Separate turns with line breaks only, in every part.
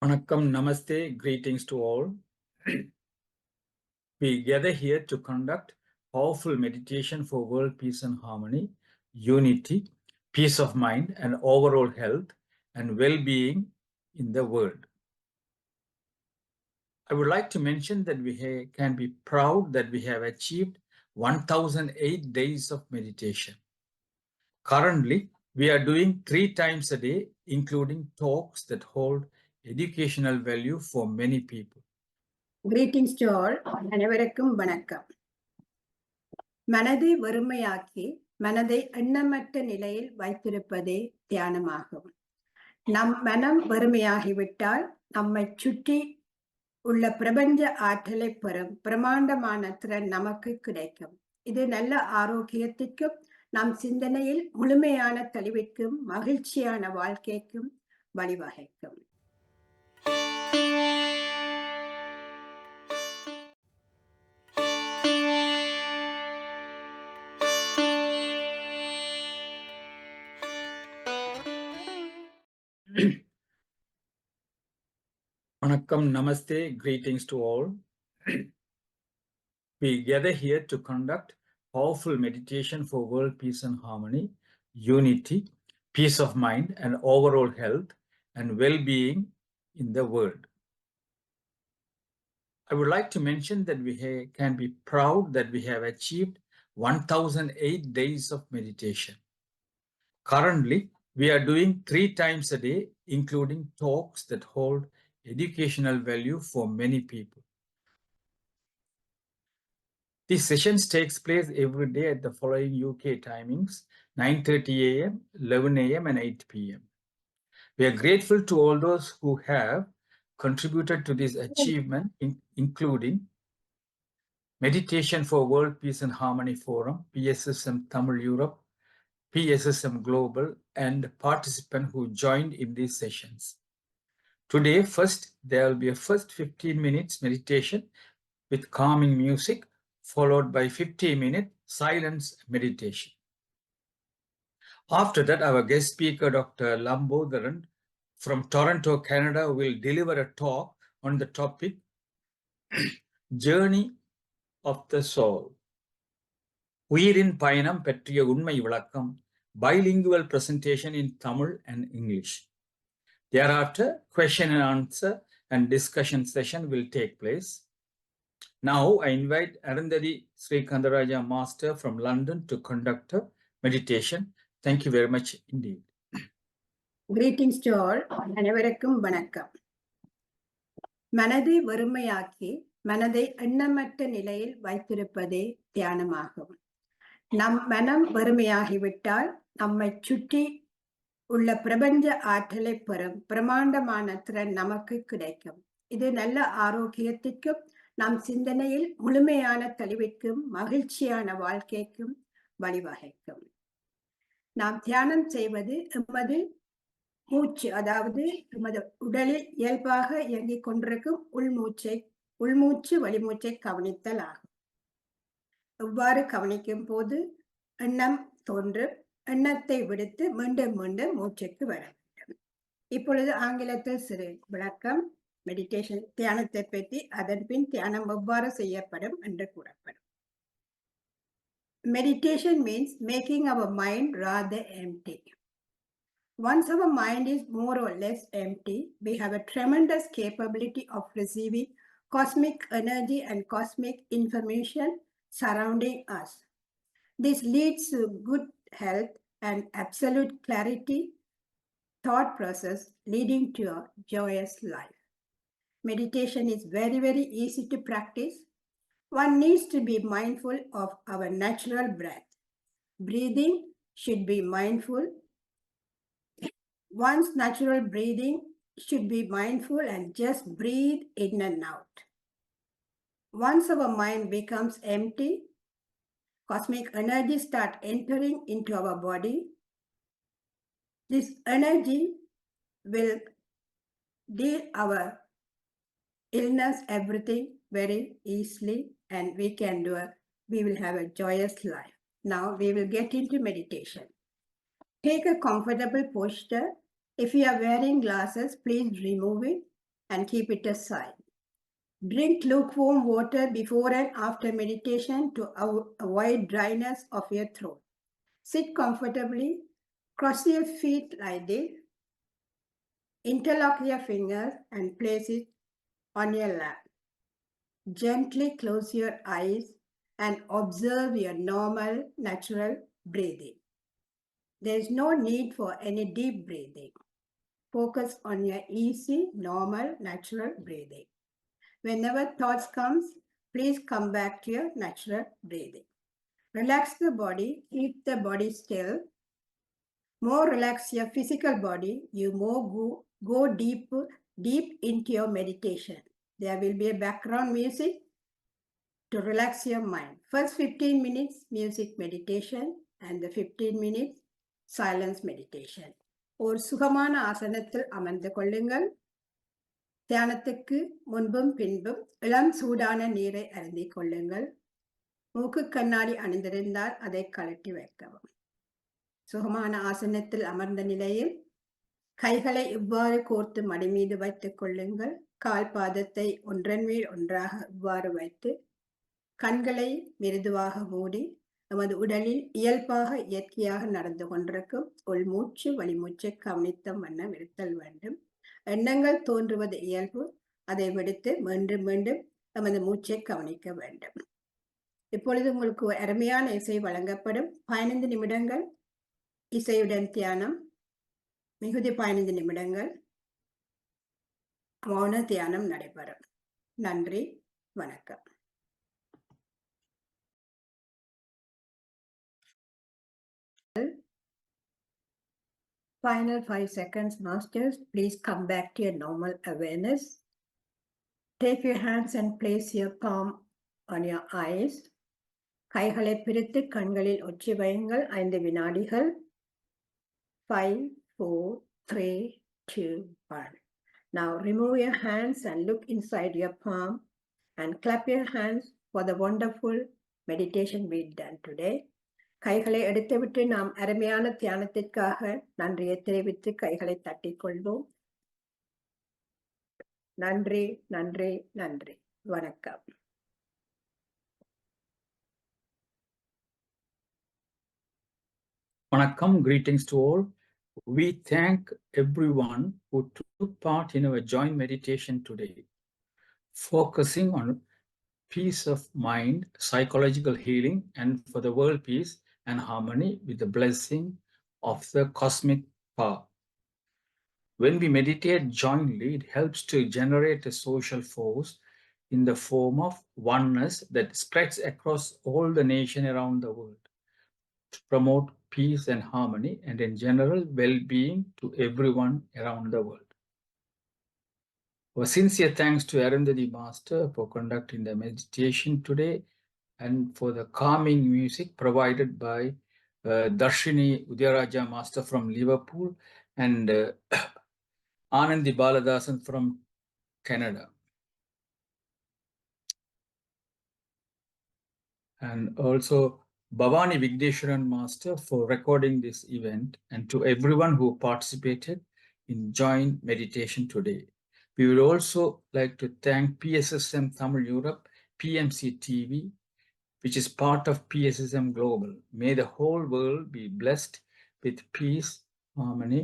Vanakkam, Namaste, greetings to all. We gather here to conduct powerful meditation for world peace and harmony, unity, peace of mind, and overall health and well-being in the world. I would like to mention that we can be proud that we have achieved 1008 days of meditation. Currently, we are doing 3 times a day, including talks that hold educational value for many people.
Greetings to all. அனைவருக்கும் வணக்கம். மனதை வறுமையாக்கி மனதை எண்ணமற்ற நிலையில் வைத்திருப்பதே தியானமாகும். நம் மனம் வறுமையாகிவிட்டால் நம்மை சுற்றி உள்ள பிரபஞ்ச ஆற்றலை பெறும் பிரமாண்டமான திறன் நமக்கு கிடைக்கும். இது நல்ல ஆரோக்கியத்திற்கும் நம் சிந்தனையில் முழுமையான தெளிவிற்கும் மகிழ்ச்சியான வாழ்க்கைக்கும் வழிவகுக்கும்.
Vanakkam, Namaste, greetings to all. We gather here to conduct powerful meditation for world peace and harmony, unity, peace of mind, and overall health and well-being in the world. I would like to mention that we can be proud that we have achieved 1008 days of meditation. Currently, we are doing 3 times a day, including talks that hold educational value for many people. These sessions takes place every day at the following UK timings: 9:30 a.m., 11 a.m. and 8 p.m. We are grateful to all those who have contributed to this achievement, including Meditation for World Peace and Harmony Forum, PSSM Tamil Europe, PSSM Global, and participants who joined in these sessions. Today, first, there will be a first 15 minutes meditation with calming music, followed by 15-minute silence meditation. After that, our guest speaker, Dr. Lumbotharan from Toronto, Canada, will deliver a talk on the topic, Journey of the Soul. உயிரின் பயணம் பற்றிய உண்மை விளக்கம், bilingual presentation in Tamil and English. Thereafter, question and answer and discussion session will take place. Now, I invite Arundhati Sri Kandaraja Master from London to conduct a meditation. Thank you very much indeed.
Greetings to all. அனைவருக்கும் வணக்கம். மனதை வறுமையாக்கி மனதை எண்ணமற்ற நிலையில் வைத்திருப்பதே தியானமாகும். நம் மனம் வறுமையாகிவிட்டால் நம்மை சுற்றி உள்ள பிரபஞ்ச ஆற்றலை பெறும் பிரமாண்டமான திறன் நமக்கு கிடைக்கும். இது நல்ல ஆரோக்கியத்திற்கும் நம் சிந்தனையில் முழுமையான தெளிவிற்கும் மகிழ்ச்சியான வாழ்க்கைக்கும் வழிவகுக்கும். நாம் தியானம் செய்வது எமது மூச்சு, அதாவது எமது உடலில் இயல்பாக இயங்கிக் கொண்டிருக்கும் உள்மூச்சு வெளிமூச்சை கவனித்தல் ஆகும். எவ்வாறு கவனிக்கும் போது எண்ணம் தோன்றும், எண்ணத்தை விடுத்து மீண்டும் மீண்டும் மூச்சுக்கு வர வேண்டும். இப்பொழுது ஆங்கிலத்தில் சிறு விளக்கம், மெடிடேஷன் தியானத்தை பற்றி, அதன் பின் தியானம் எவ்வாறு செய்யப்படும் என்று கூறப்படும். Meditation means making our mind rather empty. Once our mind is more or less empty, we have a tremendous capability of receiving cosmic energy and cosmic information surrounding us. This leads to good health and absolute clarity, thought process leading to a joyous life. Meditation is very, very easy to practice. One needs to be mindful of our natural breath. Breathing should be mindful. One's natural breathing should be mindful and just breathe in and out. Once our mind becomes empty, cosmic energy starts entering into our body. This energy will deal our illness, everything very easily, and we will have a joyous life. Now we will get into meditation. Take a comfortable posture If you are wearing glasses, please remove it and keep it aside. Drink lukewarm water before and after meditation to avoid dryness of your throat. Sit comfortably, cross your feet like this, interlock your fingers and place it on your lap. Gently close your eyes and observe your normal, natural breathing. There is no need for any deep breathing. Focus on your easy, normal, natural breathing. Whenever thoughts comes, please come back to your natural breathing. Relax the body, keep the body still. More relax your physical body, you more go deep into your meditation. There will be a background music to relax your mind. First 15 minutes music meditation and the 15 minutes silence meditation. ஒரு சுகமான ஆசனத்தில் அமர்ந்து கொள்ளுங்கள். தியானத்துக்கு முன்பும் பின்பும் இளம் சூடான நீரை அருந்திக் கொள்ளுங்கள். மூக்கு கண்ணாடி அணிந்திருந்தால் அதை கழட்டி வைக்கவும். சுகமான ஆசனத்தில் அமர்ந்த நிலையில் கைகளை இவ்வாறு கோர்த்து மடி மீது வைத்துக் கொள்ளுங்கள். கால் பாதத்தை ஒன்றன் மேல் ஒன்றாக இவ்வாறு வைத்து கண்களை மிருதுவாக மூடி நமது உடலில் இயல்பாக இயற்கையாக நடந்து கொண்டிருக்கும் உள்மூச்சு வெளிமூச்சை கவனித்த வண்ணம் இருத்தல் வேண்டும். எண்ணங்கள் தோன்றுவது இயல்பு, அதை விடுத்து மீண்டும் மீண்டும் நமது மூச்சை கவனிக்க வேண்டும். இப்பொழுது உங்களுக்கு அருமையான இசை வழங்கப்படும். 15 நிமிடங்கள் இசையுடன் தியானம், மிகுதி 15 நிமிடங்கள் மௌன தியானம் நடைபெறும். நன்றி, வணக்கம். Final 5 seconds, masters. Please come back to your normal awareness. Take your hands and place your palm on your eyes. கைகளை பிரித்து கண்களில் ஒற்றி வையுங்கள். 5 வினாடிகள். 5, 4, 3, 2, 1. Now remove your hands and look inside your palm and clap your hands for the wonderful meditation we've done today. கைகளை எடுத்துவிட்டு நாம் அருமையான தியானத்திற்காக நன்றியை தெரிவித்து கைகளை தட்டிக் கொள்வோம். நன்றி, நன்றி, நன்றி. வணக்கம்.
Vanakkam, greetings to all. We thank everyone who took part in our joint meditation today, focusing on peace of mind, psychological healing, and for the world peace and harmony with the blessing of the cosmic power. When we meditate jointly, it helps to generate a social force in the form of oneness that spreads across all the nation around the world to promote peace and harmony and in general well-being to everyone around the world. Our sincere thanks to Arundhati Master for conducting the meditation today and for the calming music provided by Darshini Udayaraja Master from Liverpool and Anandi Baladasan from Canada. And also Bhavani Vigdeshwaran Master for recording this event, and to everyone who participated in joint meditation today. We would also like to thank PSSM Tamil Europe, PMC TV, which is part of PSSM Global. May the whole world be blessed with peace, harmony,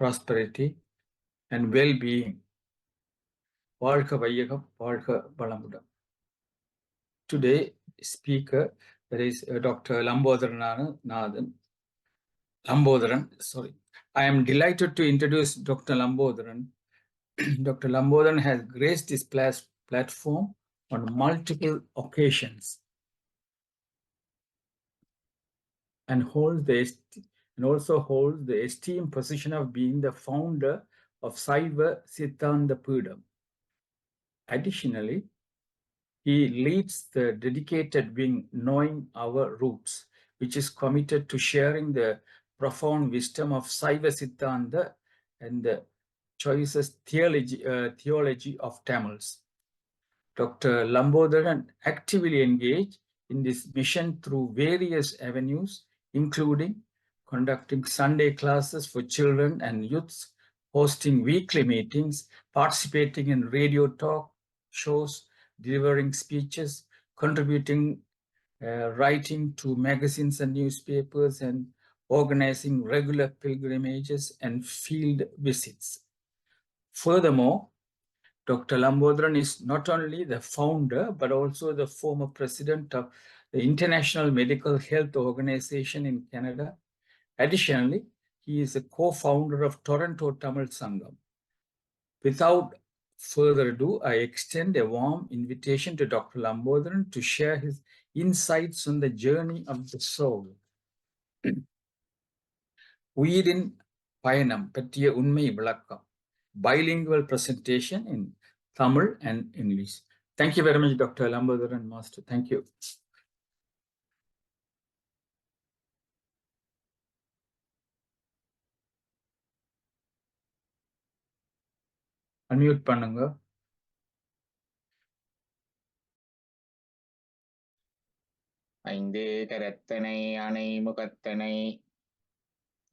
prosperity, and well-being. வாழ்க வையகம், வாழ்க வளமுடன். Today, speaker, that is Dr. Lumbotharan. Sorry. I am delighted to introduce Dr. Lumbotharan. Dr. Lumbotharan has graced this platform on multiple occasions and also holds the esteemed position of being the founder of Saiva Siddhanta Peedam. Additionally, he leads the dedicated wing Knowing Our Roots, which is committed to sharing the profound wisdom of Saiva Siddhanta and the choicest theology of Tamils. Dr. Lumbotharan actively engaged in this mission through various avenues, including conducting Sunday classes for children and youths, hosting weekly meetings, participating in radio talk shows, delivering speeches, contributing writing to magazines and newspapers, and organizing regular pilgrimages and field visits. Furthermore, Dr. Lumbotharan is not only the founder, but also the former president of the International Medical Health Organization in Canada. Additionally, he is a co-founder of Toronto Tamil Sangam. Without further ado, I extend a warm invitation to Dr. Lumbotharan to share his insights on the journey of the soul. உயிரின் பயணம் பற்றிய உண்மை விளக்கம். Bilingual presentation in Tamil and English. Thank you very much, Dr. Lumbotharan Master. Thank you. Unmute பண்ணுங்க.
ஐந்து கரத்தனை அணை முகத்தனை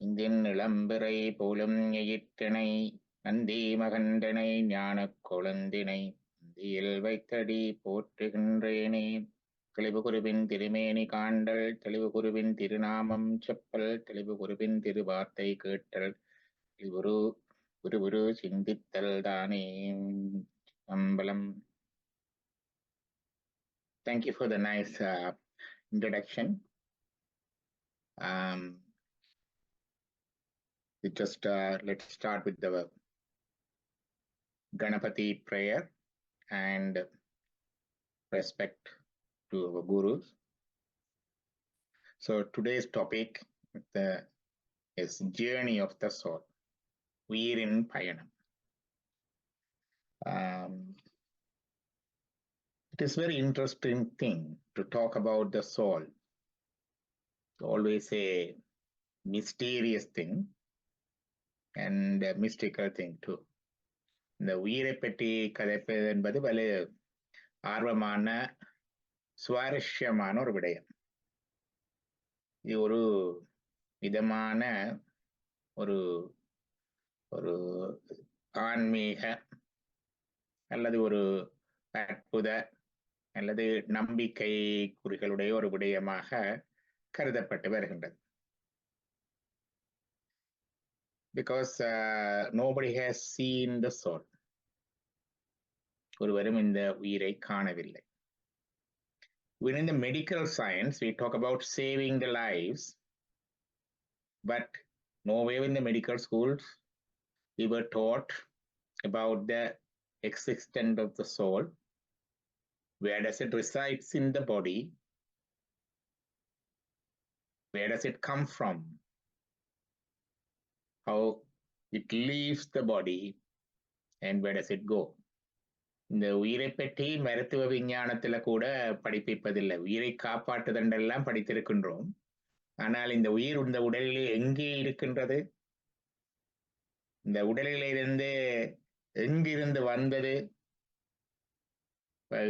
இந்தின் இளம்பிறை போலும் எயிற்றனை நந்தி மகண்டனை ஞானக் கொழுந்தினை நந்தியில் வைத்தடி போற்றுகின்றேனே. தெளிவு குருவின் திருமேனி காண்டல், தெளிவு குருவின் திருநாமம் செப்பல், தெளிவு குருவின் திருவார்த்தை கேட்டல், தெளிவுரு குருகுரு சிந்தித்தல் தானே அம்பலம். Thank you for the nice introduction. Let's start with the Ganapati prayer and respect to our gurus. So today's topic is journey of the soul. Uyirin Payanam. It is very interesting thing to talk about the soul. Always a mysterious thing and a mystical thing too. இந்த உயிரை பற்றி கதைப்பது என்பது பல ஆர்வமான சுவாரஸ்யமான ஒரு விடயம். இது ஒரு விதமான ஒரு ஒரு ஆன்மீக அல்லது ஒரு அற்புத அல்லது நம்பிக்கை குறிகளுடைய ஒரு விடயமாக கருதப்பட்டு வருகின்றது. Because nobody has seen the soul. ஒருவரும் இந்த உயிரை காணவில்லை. When in the medical science we talk about saving the lives, but nowhere in the medical schools we were taught about the existence of the soul. Where does it resides in the body? Where does it come from? How it leaves the body and where does it go? இந்த உயிரை பற்றி மருத்துவ விஞ்ஞானத்துல கூட படிப்பிப்பதில்லை. உயிரை காப்பாற்றுதென்றெல்லாம் படித்திருக்கின்றோம். ஆனால் இந்த உயிர் இந்த உடலிலே எங்கே இருக்கின்றது, இந்த உடலிலிருந்து எங்கிருந்து வந்தது,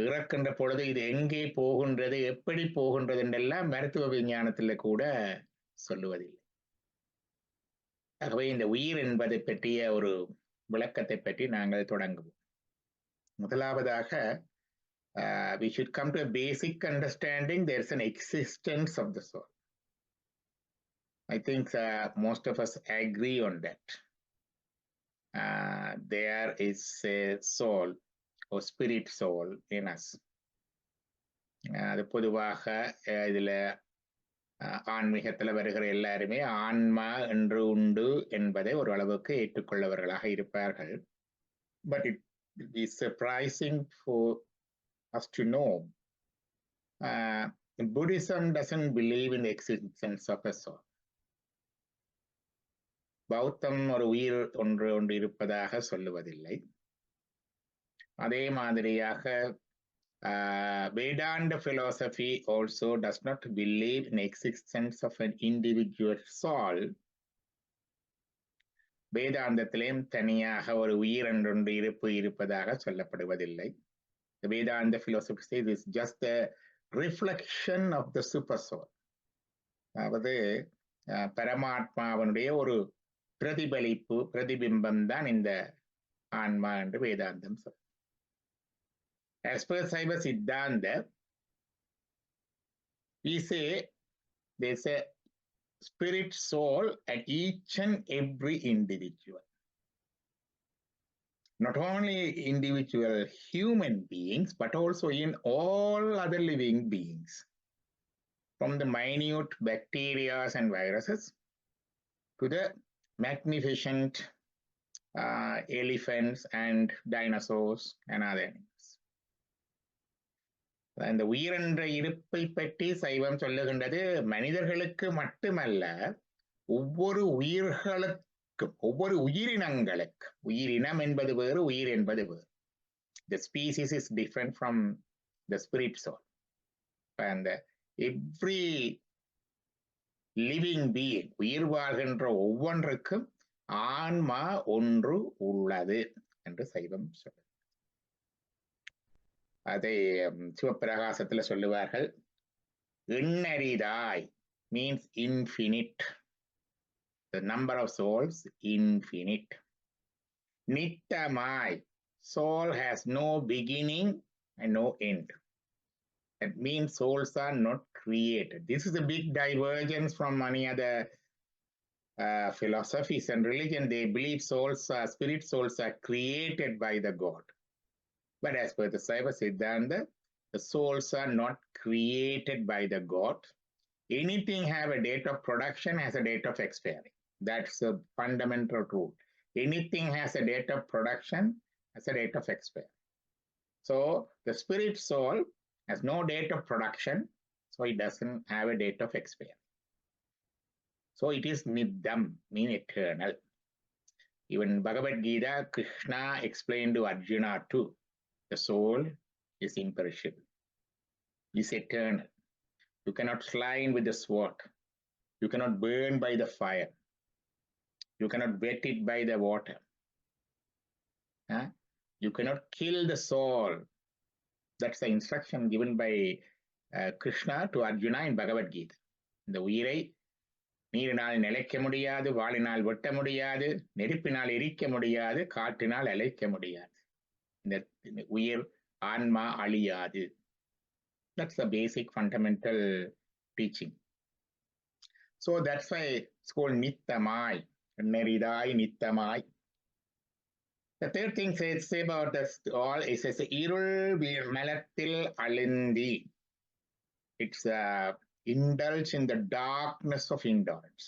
இறக்கின்ற பொழுது இது எங்கே போகின்றது, எப்படி போகின்றது என்றெல்லாம் மருத்துவ விஞ்ஞானத்துல கூட சொல்லுவதில்லை. ஆகவே இந்த உயிர் என்பதை பற்றிய ஒரு விளக்கத்தை பற்றி நாங்கள் தொடங்குவோம். முதலாவதாக we should come to a basic understanding. There's an existence of the soul. I think most of us agree on that. There is a soul or spirit soul in us. அது பொதுவாக இதுல ஆன்மீகத்துல வருகிற எல்லாருமே ஆன்மா என்று உண்டு என்பதை ஒரு அளவுக்கு ஏற்றுக்கொள்ளவர்களாக இருப்பார்கள். But it is surprising for us to know Buddhism doesn't believe in the existence of a soul. பௌத்தம் ஒரு உயிர் ஒன்று இருப்பதாக சொல்லுவதில்லை. அதே மாதிரியாக Vedanta philosophy also does not believe in the existence of an individual soul. வேதாந்தத்திலேயும் தனியாக ஒரு உயிர் என்றொன்று இருப்பதாக சொல்லப்படுவதில்லை. The Vedanta philosophy says it's just a reflection of the super soul. அதாவது பரமாத்மாவனுடைய ஒரு பிரதிபிம்பம் தான் இந்த ஆன்மா என்று வேதாந்தம் சொல்லும். As per Saiva Siddhanta, we say there's a spirit soul at each and every individual. Not only individual human beings, but also in all other living beings. From the minute bacteria and viruses to the magnificent elephants and dinosaurs and other animals. இந்த உயிரென்ற இருப்பை பற்றி சைவம் சொல்லுகின்றது மனிதர்களுக்கு மட்டுமல்ல, ஒவ்வொரு உயிர்களுக்கும், ஒவ்வொரு உயிரினங்களுக்கு. உயிரினம் என்பது வேறு, உயிர் என்பது வேறு. The species is different from the spirit soul. And every living being, உயிர் வாழ்கின்ற ஒவ்வொன்றுக்கும் ஆன்மா ஒன்று உள்ளது என்று சைவம் சொல்லுது. அதை சிவப்பிரகாசத்துல சொல்லுவார்கள். எண்ணறிதாய் means infinite. The number of souls infinite. Nittamai, soul has no beginning and no end. That means souls are not created. This is a big divergence from many other philosophies and religion. They believe spirit souls are created by the God. But as per the Saiva Siddhanta, the souls are not created by the God. Anything have a date of production, has a date of expiry. That's a fundamental rule. Anything has a date of production, has a date of expiry. So the spirit soul has no date of production, so it doesn't have a date of expiry. So it is Niddham, mean eternal. Even Bhagavad Gita, Krishna explained to Arjuna too. The soul is imperishable, is eternal. You cannot slay with the sword. You cannot burn by the fire. You cannot wet it by the water. You cannot kill the soul. That's the instruction given by Krishna to Arjuna in Bhagavad Gita. இந்த உயிரை நீரினால் நிலைக்க முடியாது, வாளினால் வெட்ட முடியாது, நெருப்பினால் எரிக்க முடியாது, காற்றினால் அழைக்க முடியாது. இந்த உயிர் ஆன்மா அழியாது. That's the basic fundamental teaching. So that's why it's called Nittamai, Neridai Nittamai. The third thing says about this all is Irul Malatil Alindi. It's indulge in the darkness of ignorance.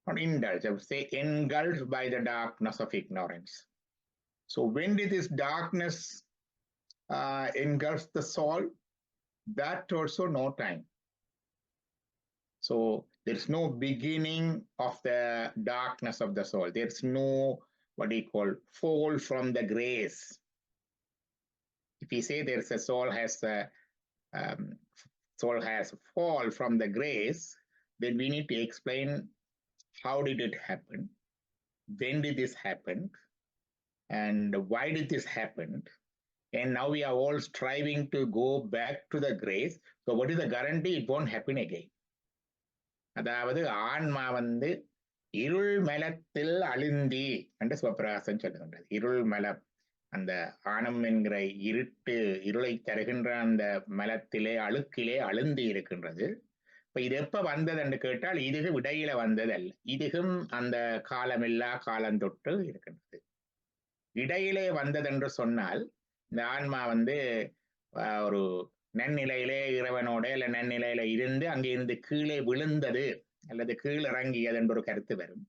Not indulge, I would say engulfed by the darkness of ignorance. So when did this darkness engulf the soul? That also no time. So there's no beginning of the darkness of the soul. There's no, what do you call, fall from the grace. If we say there's a soul has fall from the grace, then we need to explain how did it happen, when did this happen, and why did this happen. And now we are all striving to go back to the grace. So what is the guarantee? It won't happen again. அதாவது ஆன்மா இருள் மலத்தில் அழுந்தி என்று சிவபிரகாசம் சொல்லுகின்றது. இருள் மலம், அந்த ஆணம் என்கிற இருளை தருகின்ற அந்த மலத்திலே அழுக்கிலே அழுந்தி இருக்கின்றது. இப்ப இது எப்ப வந்தது என்று கேட்டால் இதுகு விடையில வந்ததல்ல. இதுகும் அந்த காலமில்லா காலந்தொட்டு இருக்கின்றது. இடையிலே வந்ததென்று சொன்னால் இந்த ஆன்மா ஒரு நன்னிலையிலே இறைவனோட இல்ல நன்னிலையில இருந்து அங்கிருந்து கீழே விழுந்தது அல்லது கீழிறங்கியது என்ற ஒரு கருத்து வரும்.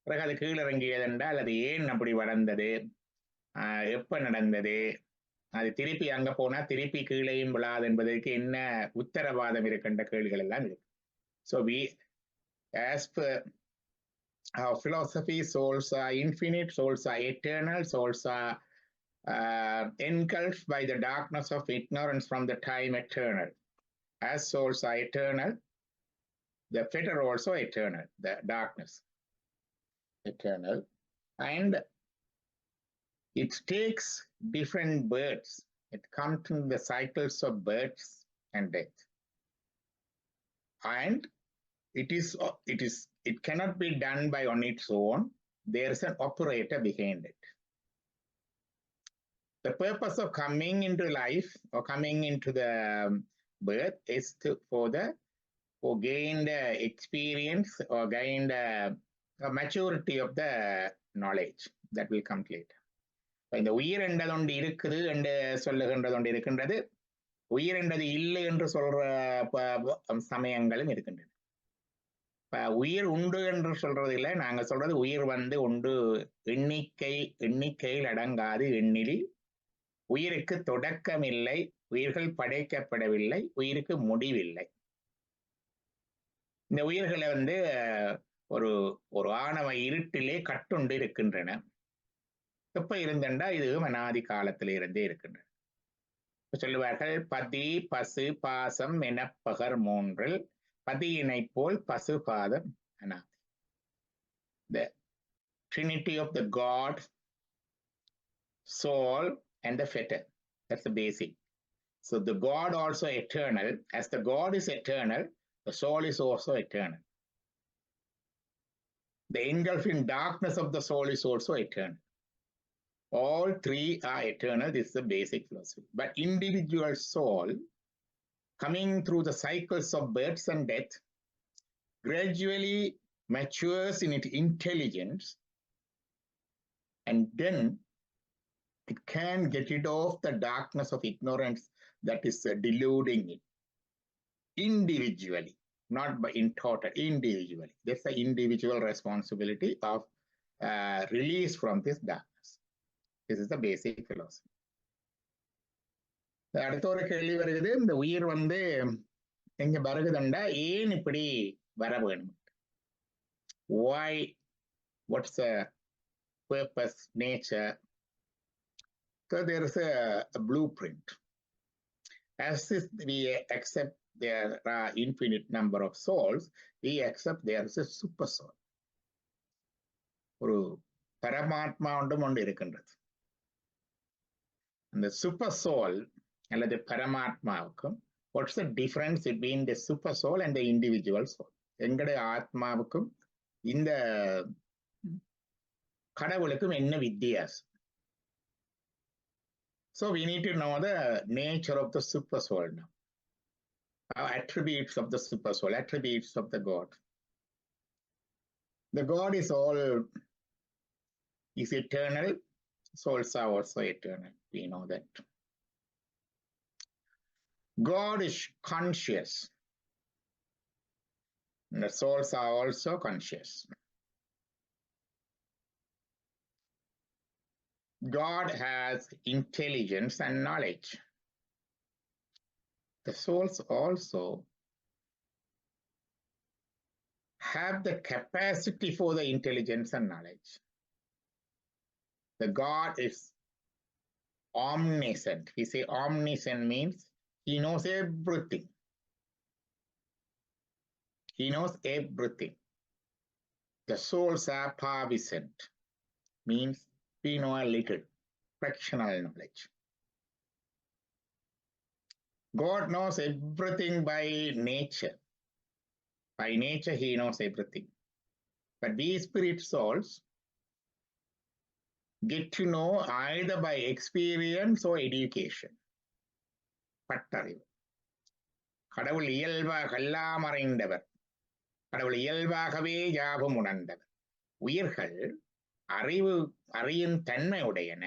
பிறகு அது கீழிறங்கியது என்றால் அது ஏன் அப்படி வளர்ந்தது, எப்ப நடந்தது, அது திருப்பி அங்க போனா திருப்பி கீழேயும் விழாது என்பதற்கு என்ன உத்தரவாதம் இருக்கின்ற கேள்விகள் எல்லாம் இருக்கு. So as per our philosophy, souls are infinite, souls are eternal, souls are engulfed by the darkness of ignorance from the time eternal. As souls are eternal, the fetter also eternal, the darkness eternal, and it takes different births. It comes to the cycles of births and death, and it cannot be done by on its own. There's an operator behind it. The purpose of coming into life or coming into the birth is for gain the experience or gain the maturity of the knowledge that will come later. இந்த உயிர் என்றது ஒன்று இருக்குது என்று சொல்லுகின்றது ஒன்று இருக்கின்றது, உயிர் என்றது இல்லை என்று சொல்ற சமயங்களும் இருக்கின்றன. உயிர் உண்டு என்று சொல்றது இல்லை, நாங்க சொல்றது உயிர் உண்டு, எண்ணிக்கையில் அடங்காது எண்ணிலி, உயிருக்கு தொடக்கம் இல்லை, உயிர்கள் படைக்கப்படவில்லை, உயிருக்கு முடிவில்லை. இந்த உயிர்களை ஒரு ஒரு ஆணவ இருட்டிலே கட்டுண்டு இருக்கின்றன. எப்ப இருந்தண்டா இது அநாதி காலத்தில இருந்தே இருக்கின்றன. சொல்லுவார்கள், பதி பசு பாசம் எனப்பகர் மூன்றில் பதியினை போல் பசு பாதம் அநாதி. The Trinity of the God, soul and the fetter. That's the basic. So the God also eternal. As the God is eternal, the soul is also eternal. The engulfing darkness of the soul is also eternal. All three are eternal. This is the basic philosophy. But individual soul, coming through the cycles of birth and death, gradually matures in its intelligence, and then it can get rid of the darkness of ignorance that is deluding it. Individually, not by in total, individually. That's the individual responsibility of release from this darkness. This is the basic philosophy. அடுத்த ஒரு கேள்வி வருகிறது, இந்த உயிர் எங்க வருகுதுண்டா ஏன் இப்படி வர வேணும்? Why? What's the purpose, nature? So there is a blueprint. As we accept there are infinite number of souls, we accept there is a super soul. ஒரு பரமாத்மா ஒன்று இருக்கின்றது. அந்த super soul அல்லது பரமாத்மாவுக்கும் what's the difference between the super soul and the individual soul? எங்களுடைய ஆத்மாவுக்கும் இந்த கடவுளுக்கும் என்ன வித்தியாசம்? So we need to know the nature of the super soul now. Attributes of the super soul, attributes of the God. The God is eternal. Souls are also eternal. We know that. God is conscious. And the souls are also conscious. God has intelligence and knowledge. The souls also have the capacity for the intelligence and knowledge. The God is omniscient. We say omniscient means he knows everything. He knows everything. The souls are parviscent, means we know a little, fractional knowledge. God knows everything by nature. By nature, he knows everything. But we spirit souls get to know either by experience or education. பட்டறிவு. கடவுள் இயல்பாக எல்லாம் அறிந்தவர், கடவுள் இயல்பாகவே யாவும் உணர்ந்தவர். உயிர்கள் அறியும் தன்மை உடையன,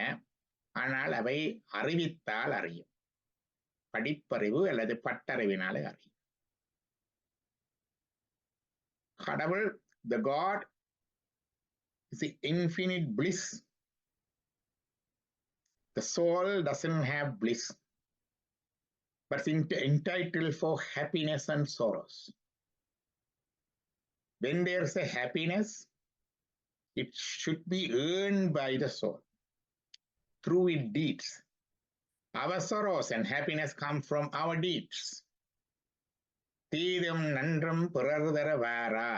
ஆனால் அவை அறிவித்தால் அறியும். படிப்பறிவு அல்லது பட்டறிவினாலே அறியும். கடவுள், the God, is the infinite bliss. The soul doesn't have bliss, but it's entitled for happiness and sorrows. When there's a happiness, it should be earned by the soul through its deeds. Our sorrows and happiness come from our deeds. தீதும் நன்றும் பிறர்தர வாரா,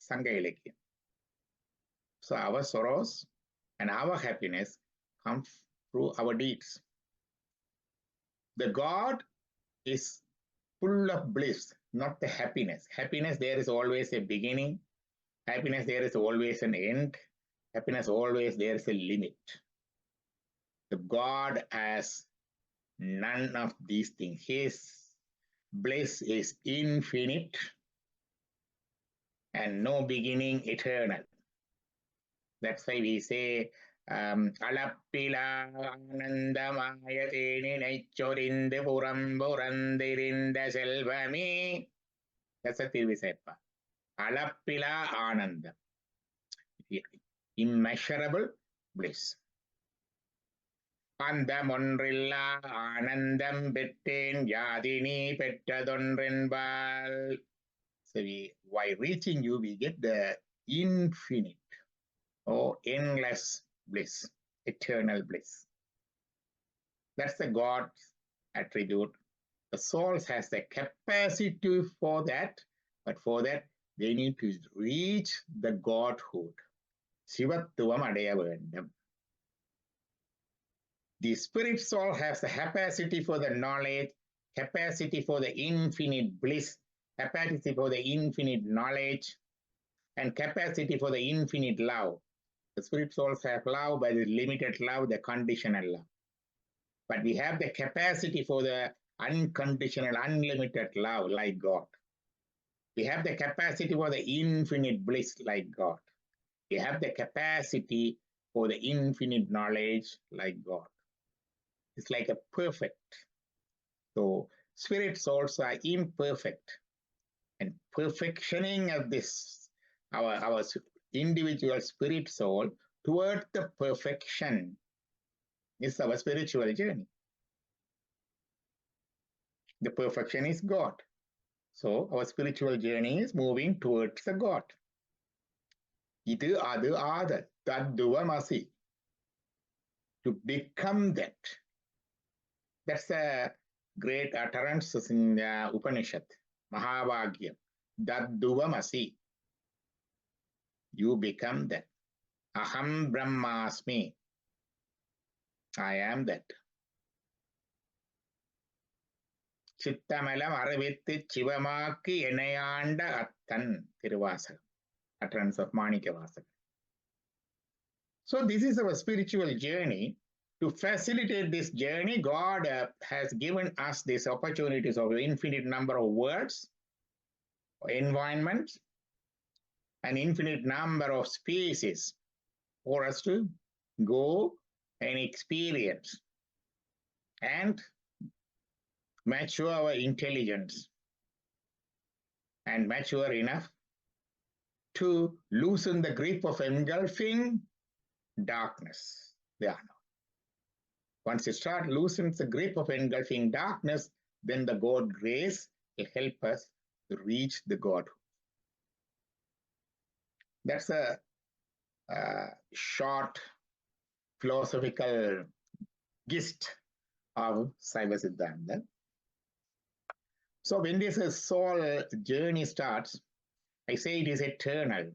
சங்க இலக்கியம். So our sorrows and our happiness come through our deeds. The God is full of bliss. not the happiness. Happiness, there is always a beginning. Happiness, there is always an end. Happiness, always there is a limit. The God has none of these things. His bliss is infinite and no beginning, eternal. That's why we say, அளப்பிலா ஆனந்தமாய தேனினைச் சொரிந்து புறம்புறந்திருந்த செல்வமே. That's a Thiruvisaippa. அளப்பிலா ஆனந்தம். Immeasurable bliss. அந்தமொன்றில்லா ஆனந்தம் பெற்றேன் யாதினி பெற்றதொன்றென்பால். So while reaching you, we get the infinite or endless bliss, eternal bliss. That's the God's attribute. The souls has the capacity for that, but for that, they need to reach the Godhood. சிவத்துவம் அடைய வேண்டும். The spirit soul has the capacity for the knowledge, capacity for the infinite bliss, capacity for the infinite knowledge, and capacity for the infinite love. The spirit souls have love, but the limited love, the conditional love. But we have the capacity for the unconditional, unlimited love like God. We have the capacity for the infinite bliss like God. We have the capacity for the infinite knowledge like God. It's like a perfect. So spirit souls are imperfect. And perfectioning of this, our individual spirit soul toward the perfection is our spiritual journey. The perfection is God. So our spiritual journey is moving towards the God. Idu adu ada tadduvamasi. To become that. That's a great utterance in the Upanishad, Mahavagya. Dadduvamasi. You become that. Aham Brahmasmi. I am that. சித்தமலம் அறிவித்து சிவமாக்கி இணையாண்ட அத்தன் Thiruvasagam. Utterance of Manikavasaga. So this is our spiritual journey. To facilitate this journey, God has given us these opportunities of infinite number of words, environments, an infinite number of species for us to go and experience and mature our intelligence and mature enough to loosen the grip of engulfing darkness. Yeah. Once you start loosening the grip of engulfing darkness, then the God grace will help us to reach the Godhood. That's a short philosophical gist of Saiva Siddhanta. So when this soul journey starts, I say it is eternal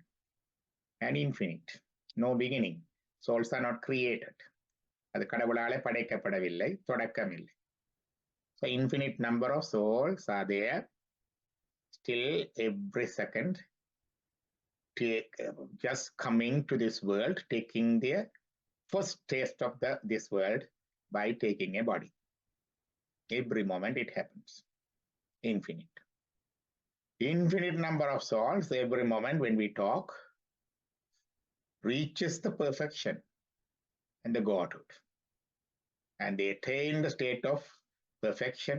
and infinite, no beginning. Souls are not created. அது கடவுளாலே படைக்கப்படவில்லை, தொடக்கமில்லை. So infinite number of souls are there, still every second, just coming to this world, taking their first taste of this world by taking a body. Every moment it happens. Infinite. Infinite number of souls, every moment when we talk, reaches the perfection and the Godhood. And they attain the state of perfection,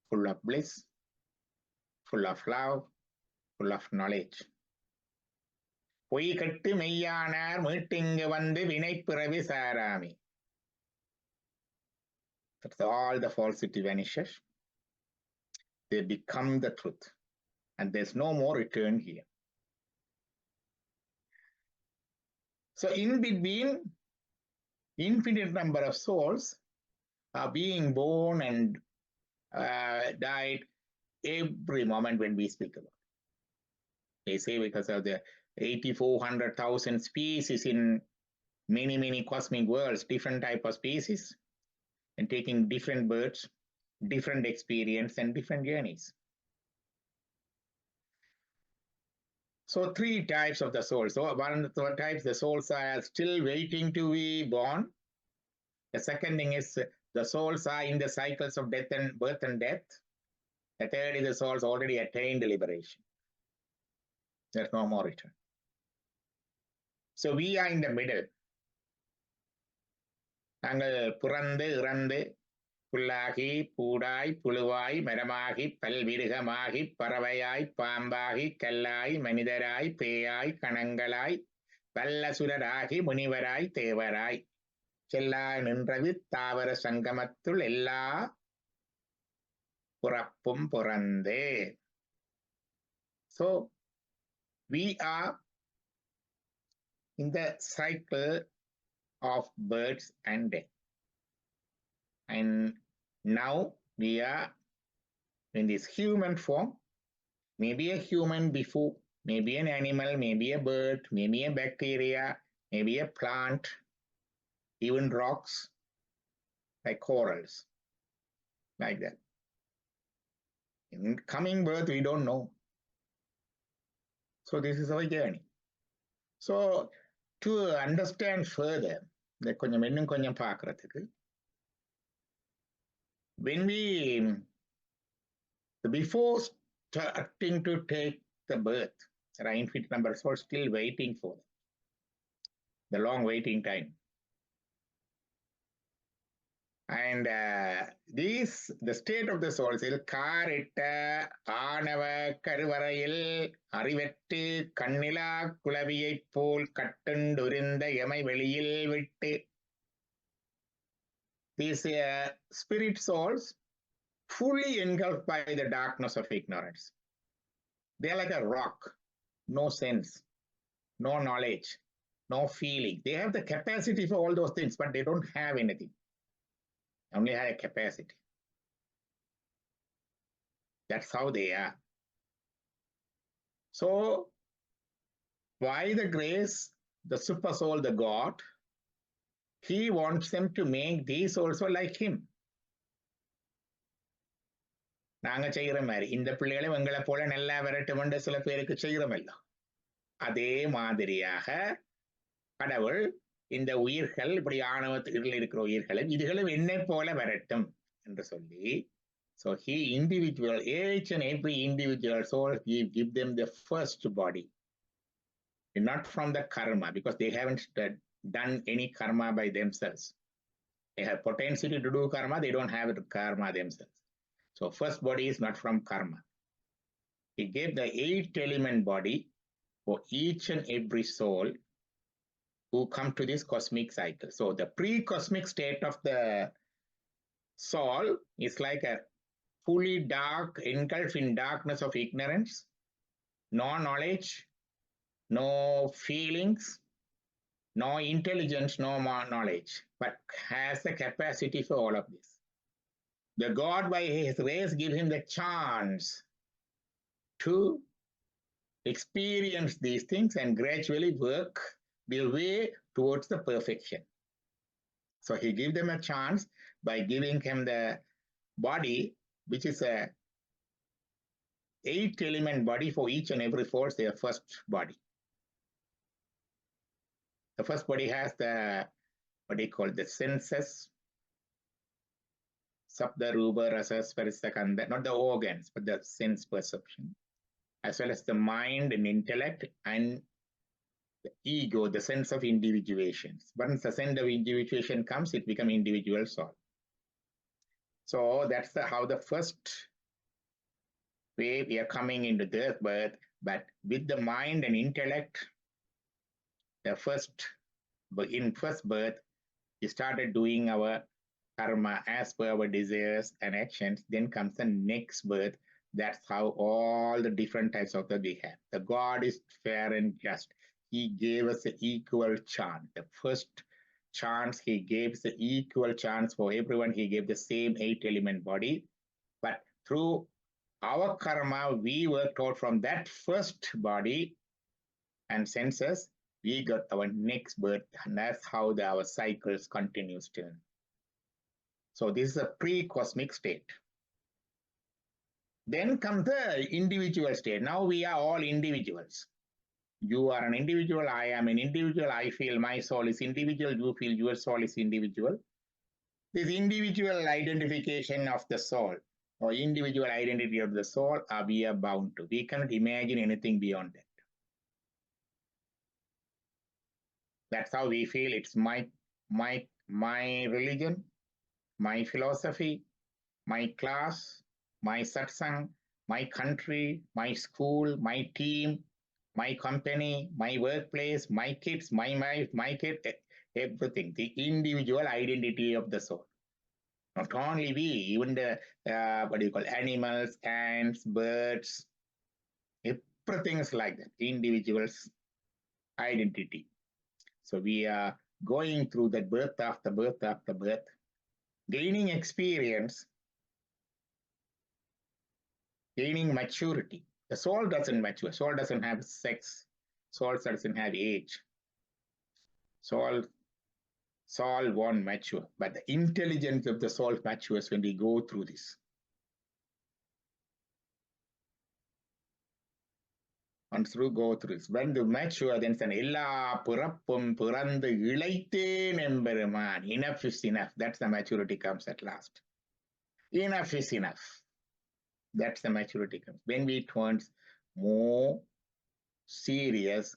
full of bliss, full of love, full of knowledge. பொய் கட்டு மெய்யானார் மீட்டிங்கு வந்து வினைப்பிறவி சாராமி. That's all the falsity vanishes. They become the truth. And there's no more return here. So in between, infinite number of souls are being born and died every moment when we speak about it. They say because of the 84,000 species in many cosmic worlds, different type of species, and taking different births, different experience and different journeys. So 3 types of the souls. So one of the types, the souls are still waiting to be born. The second thing is the souls are in the cycles of death and birth and death. The third is the souls already attained liberation. There's no more return. So we are in the middle. நாங்கள் பிறந்து இறந்து புல்லாகி பூடாய் புழுவாய் மரமாகி பல்விருகமாகி பறவையாய் பாம்பாகி கல்லாய் மனிதராய் பேயாய் கணங்களாய் வல்லசுரராகி முனிவராய் தேவராய் செல்லா நின்றது தாவர சங்கமத்துள் எல்லா புறப்பும் பிறந்தே. So we are in the cycle of births and death. And now we are in this human form, maybe a human before, maybe an animal, maybe a bird, maybe a bacteria, maybe a plant, even rocks, like corals, like that. In coming birth, we don't know. So this is our journey. So to understand further, கொஞ்சம் இன்னும் கொஞ்சம் பார்க்கறதுக்கு, when we, before starting to take the birth, there are infinite numbers who are still waiting for the long waiting time. And the state of the souls, காரிட்ட ஆணவ கருவறையில் அறிவற்று கண்ணிலா குளவியைப் போல் கட்டுண்டுரிந்த எமை வெளியில் விட்டு. These spirit souls fully engulfed by the darkness of ignorance. They are like a rock, no sense, no knowledge, no feeling. They have the capacity for all those things, but they don't have anything. Only have a capacity. That's how they are. So, by the grace, the super soul, the God, he wants them to make these also like him. நாங்க செய்கிற மாதிரி இந்த பிள்ளைகளை எங்களை போல நல்லா விரட்டுமென்று சில பேருக்கு செய்கிறோமல்ல, அதே மாதிரியாக கடவுள் இந்த உயிர்கள், இப்படி ஆணவத்தில் இருக்கிற உயிர்களை இதுகளும் என்னை போல வரட்டும் என்று சொல்லி, so he individual, each and every individual soul, he give them the first body, not from the karma, because they haven't done any karma by themselves. They have potential to do karma, they don't have karma themselves. So first body is not from karma. He gave the 8 element body for each and every soul who come to this cosmic cycle. So the pre-cosmic state of the soul is like a fully dark, engulfed in darkness of ignorance, no knowledge, no feelings, no intelligence, no more knowledge, but has the capacity for all of this. The God by his grace give him the chance to experience these things and gradually work their way towards the perfection. So he gave them a chance by giving him the body, which is a 8 element body for each and every force, their first body. The first body has the, what do you call, the senses, Sabda, Rupa, Rasa, Sparisa, Kanda, not the organs, but the sense perception, as well as the mind and intellect and the ego, the sense of individuation. Once the sense of individuation comes, it becomes individual soul. So that's how the first way we are coming into this birth, but with the mind and intellect, in first birth, we started doing our karma as per our desires and actions. Then comes the next birth. That's how all the different types of the we have. The God is fair and just. He gave us an equal chance. The first chance he gave us an equal chance for everyone. He gave the same 8 element body. But through our karma, we were taught from that first body and senses, we got our next birth. And that's how our cycles continue still. So this is a pre-cosmic state. Then comes the individual state. Now we are all individuals. You are an individual, I am an individual, I feel my soul is individual, you feel your soul is individual. This individual identification of the soul or individual identity of the soul we are bound to. We cannot imagine anything beyond that. That's how we feel. It's my religion, my philosophy, my class, my satsang, my country, my school, my team, my company, my workplace, my kids, my wife, my kid, everything. The individual identity of the soul. Not only we, even the, animals, ants, birds, everything is like that. Individual's identity. So we are going through that birth after birth after birth, gaining experience, gaining maturity. The soul doesn't mature. Soul doesn't have sex. Soul doesn't have age. Soul won't mature. But the intelligence of the soul matures when we go through this. Once we go through this. When you mature, then ella purappum puranda ilaithen emberman. Enough is enough. That's the maturity comes at last. Enough is enough. That's the maturity comes. When we turn more serious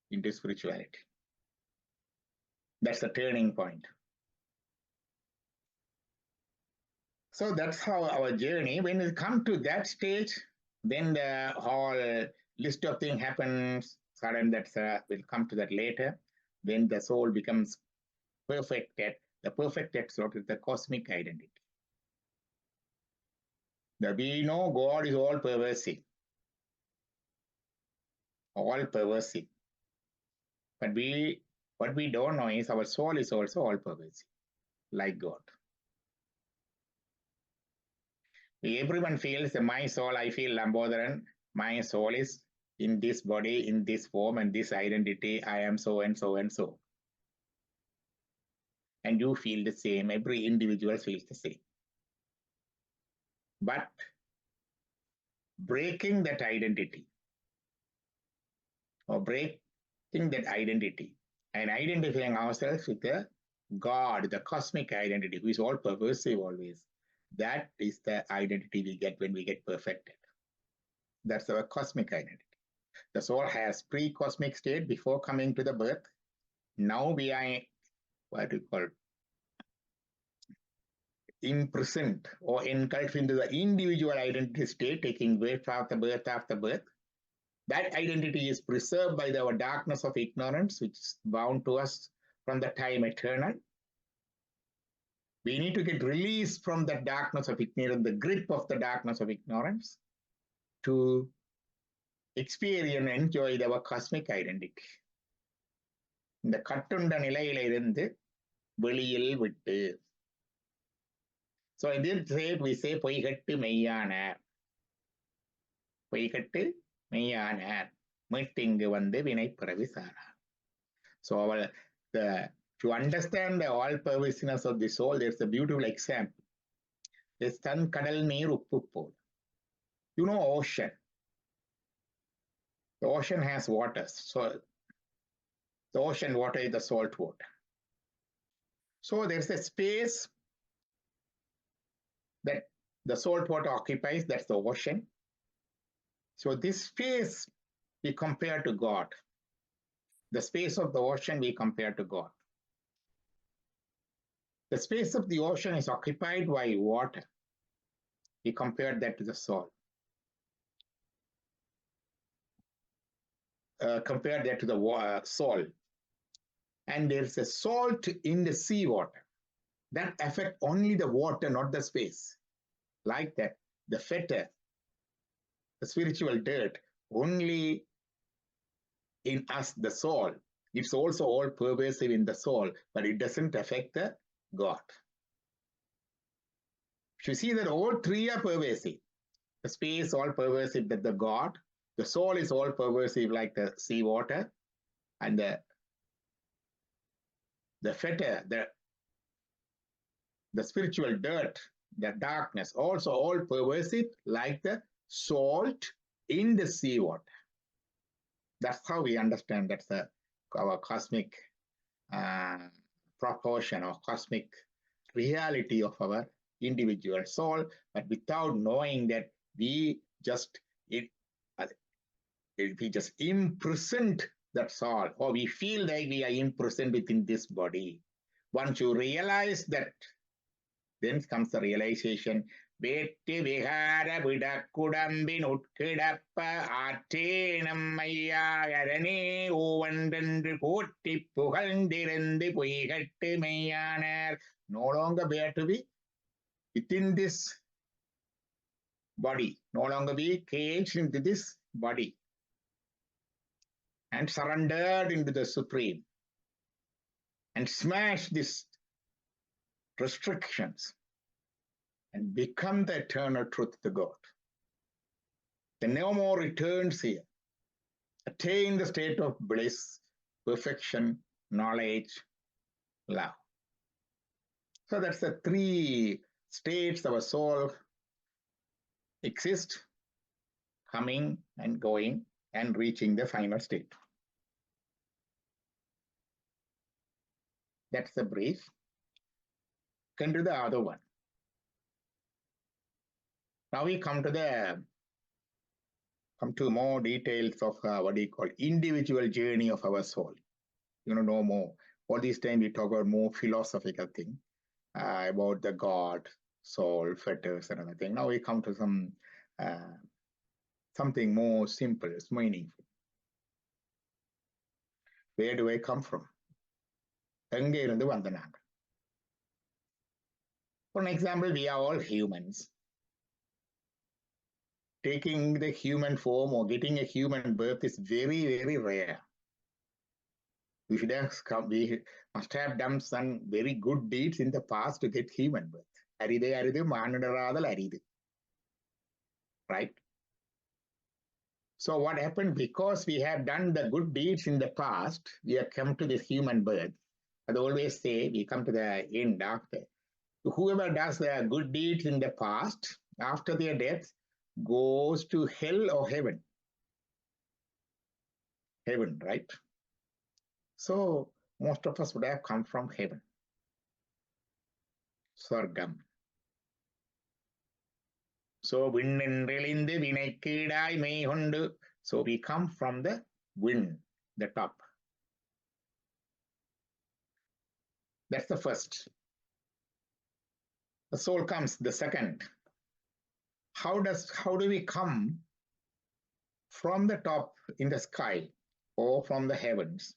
into spirituality. That's the turning point. So that's how our journey, when we come to that stage, then the whole list of things happens. Sudden, we'll come to that later. Then the soul becomes perfected. The perfected soul is the cosmic identity. We know God is all pervasive. All pervasive. But what we don't know is our soul is also all pervasive, like God. Everyone feels that my soul, I feel Lumbotharan, my soul is in this body, in this form, and this identity, I am so and so and so. And you feel the same, every individual feels the same. But breaking that identity, or breaking that identity, and identifying ourselves with the God, the cosmic identity, who is all pervasive always, that is the identity we get when we get perfected. That's our cosmic identity. The soul has pre-cosmic state before coming to the birth. Now we are, imprisoned or engulfed into the individual identity state, taking birth after birth after birth. That identity is preserved by our darkness of ignorance, which is bound to us from the time eternal. We need to get released from the darkness of ignorance, the grip of the darkness of ignorance, to experience and enjoy our cosmic identity. இந்த கட்டுண்ட நிலையிலிருந்து வெளியில் விட்டு. So in this trade we say பொய்கட்டு மெய்யானார். பொய்கட்டு மெய்யானார். மீட்டிங்கு வந்து வினைப்பிறவி சாரார். So to understand the all-pervasiveness of the soul, there's a beautiful example. There's தன் கடல் நீர் உப்பு போல். You know ocean. The ocean has water. So the ocean water is the salt water. So there's a space that the salt water occupies, that's the ocean. So this space we compare to God. The space of the ocean we compare to God. The space of the ocean is occupied by water. We compare that to the soul. Compare that to the soul. And there's a salt in the seawater. That affects only the water, not the space. Like that, the fetter, the spiritual dirt, only in us, the soul. It's also all pervasive in the soul, but it doesn't affect the God. You see that all three are pervasive. The space all pervasive, that the God. The soul is all pervasive like the seawater. And the fetter, the spiritual dirt, the darkness, also all pervasive like the salt in the seawater. That's how we understand that's our cosmic proportion or cosmic reality of our individual soul, but without knowing that we just imprisoned that soul, or we feel like we are imprisoned within this body. Once you realize that, then comes the realization, வேட்டு விகார விடக்குடம்பின் உட்கிடப்ப ஆற்றே நம்மையாகரனே ஓவன்றென்று போற்றி புகழ்ந்திருந்து பொய்கட்டு மெய்யானார். No longer bear to be within this body, no longer be caged into this body, and surrendered into the Supreme, and smash these restrictions, and become the eternal truth, the God. Then no more returns here. Attain the state of bliss, perfection, knowledge, love. So that's the three states our soul exists, coming and going and reaching the final state. That's the brief. Come to the other one. Now we come to more details of what we call individual journey of our soul. You know more. All this time we talk about more philosophical thing about the God, soul, fetters, and other thing. Now we come to something more simple, it's meaningful. Where do I come from? எங்க இருந்து வந்த நாங்க? For an example, we are all humans. Taking the human form or getting a human birth is very, very rare. We must have done some very good deeds in the past to get human birth. Aridu, manudaradal aridu. Right? So what happened, because we have done the good deeds in the past, we have come to this human birth. I always say we come to the end after. Whoever does the good deeds in the past, after their death, goes to hell or heaven. Heaven, right? So most of us would have come from heaven. Swargam. So vinnenrelinde vinaikkidai meikondu. So we come from the wind, the top. That's the first. The soul comes, the second. How do we come from the top in the sky or from the heavens,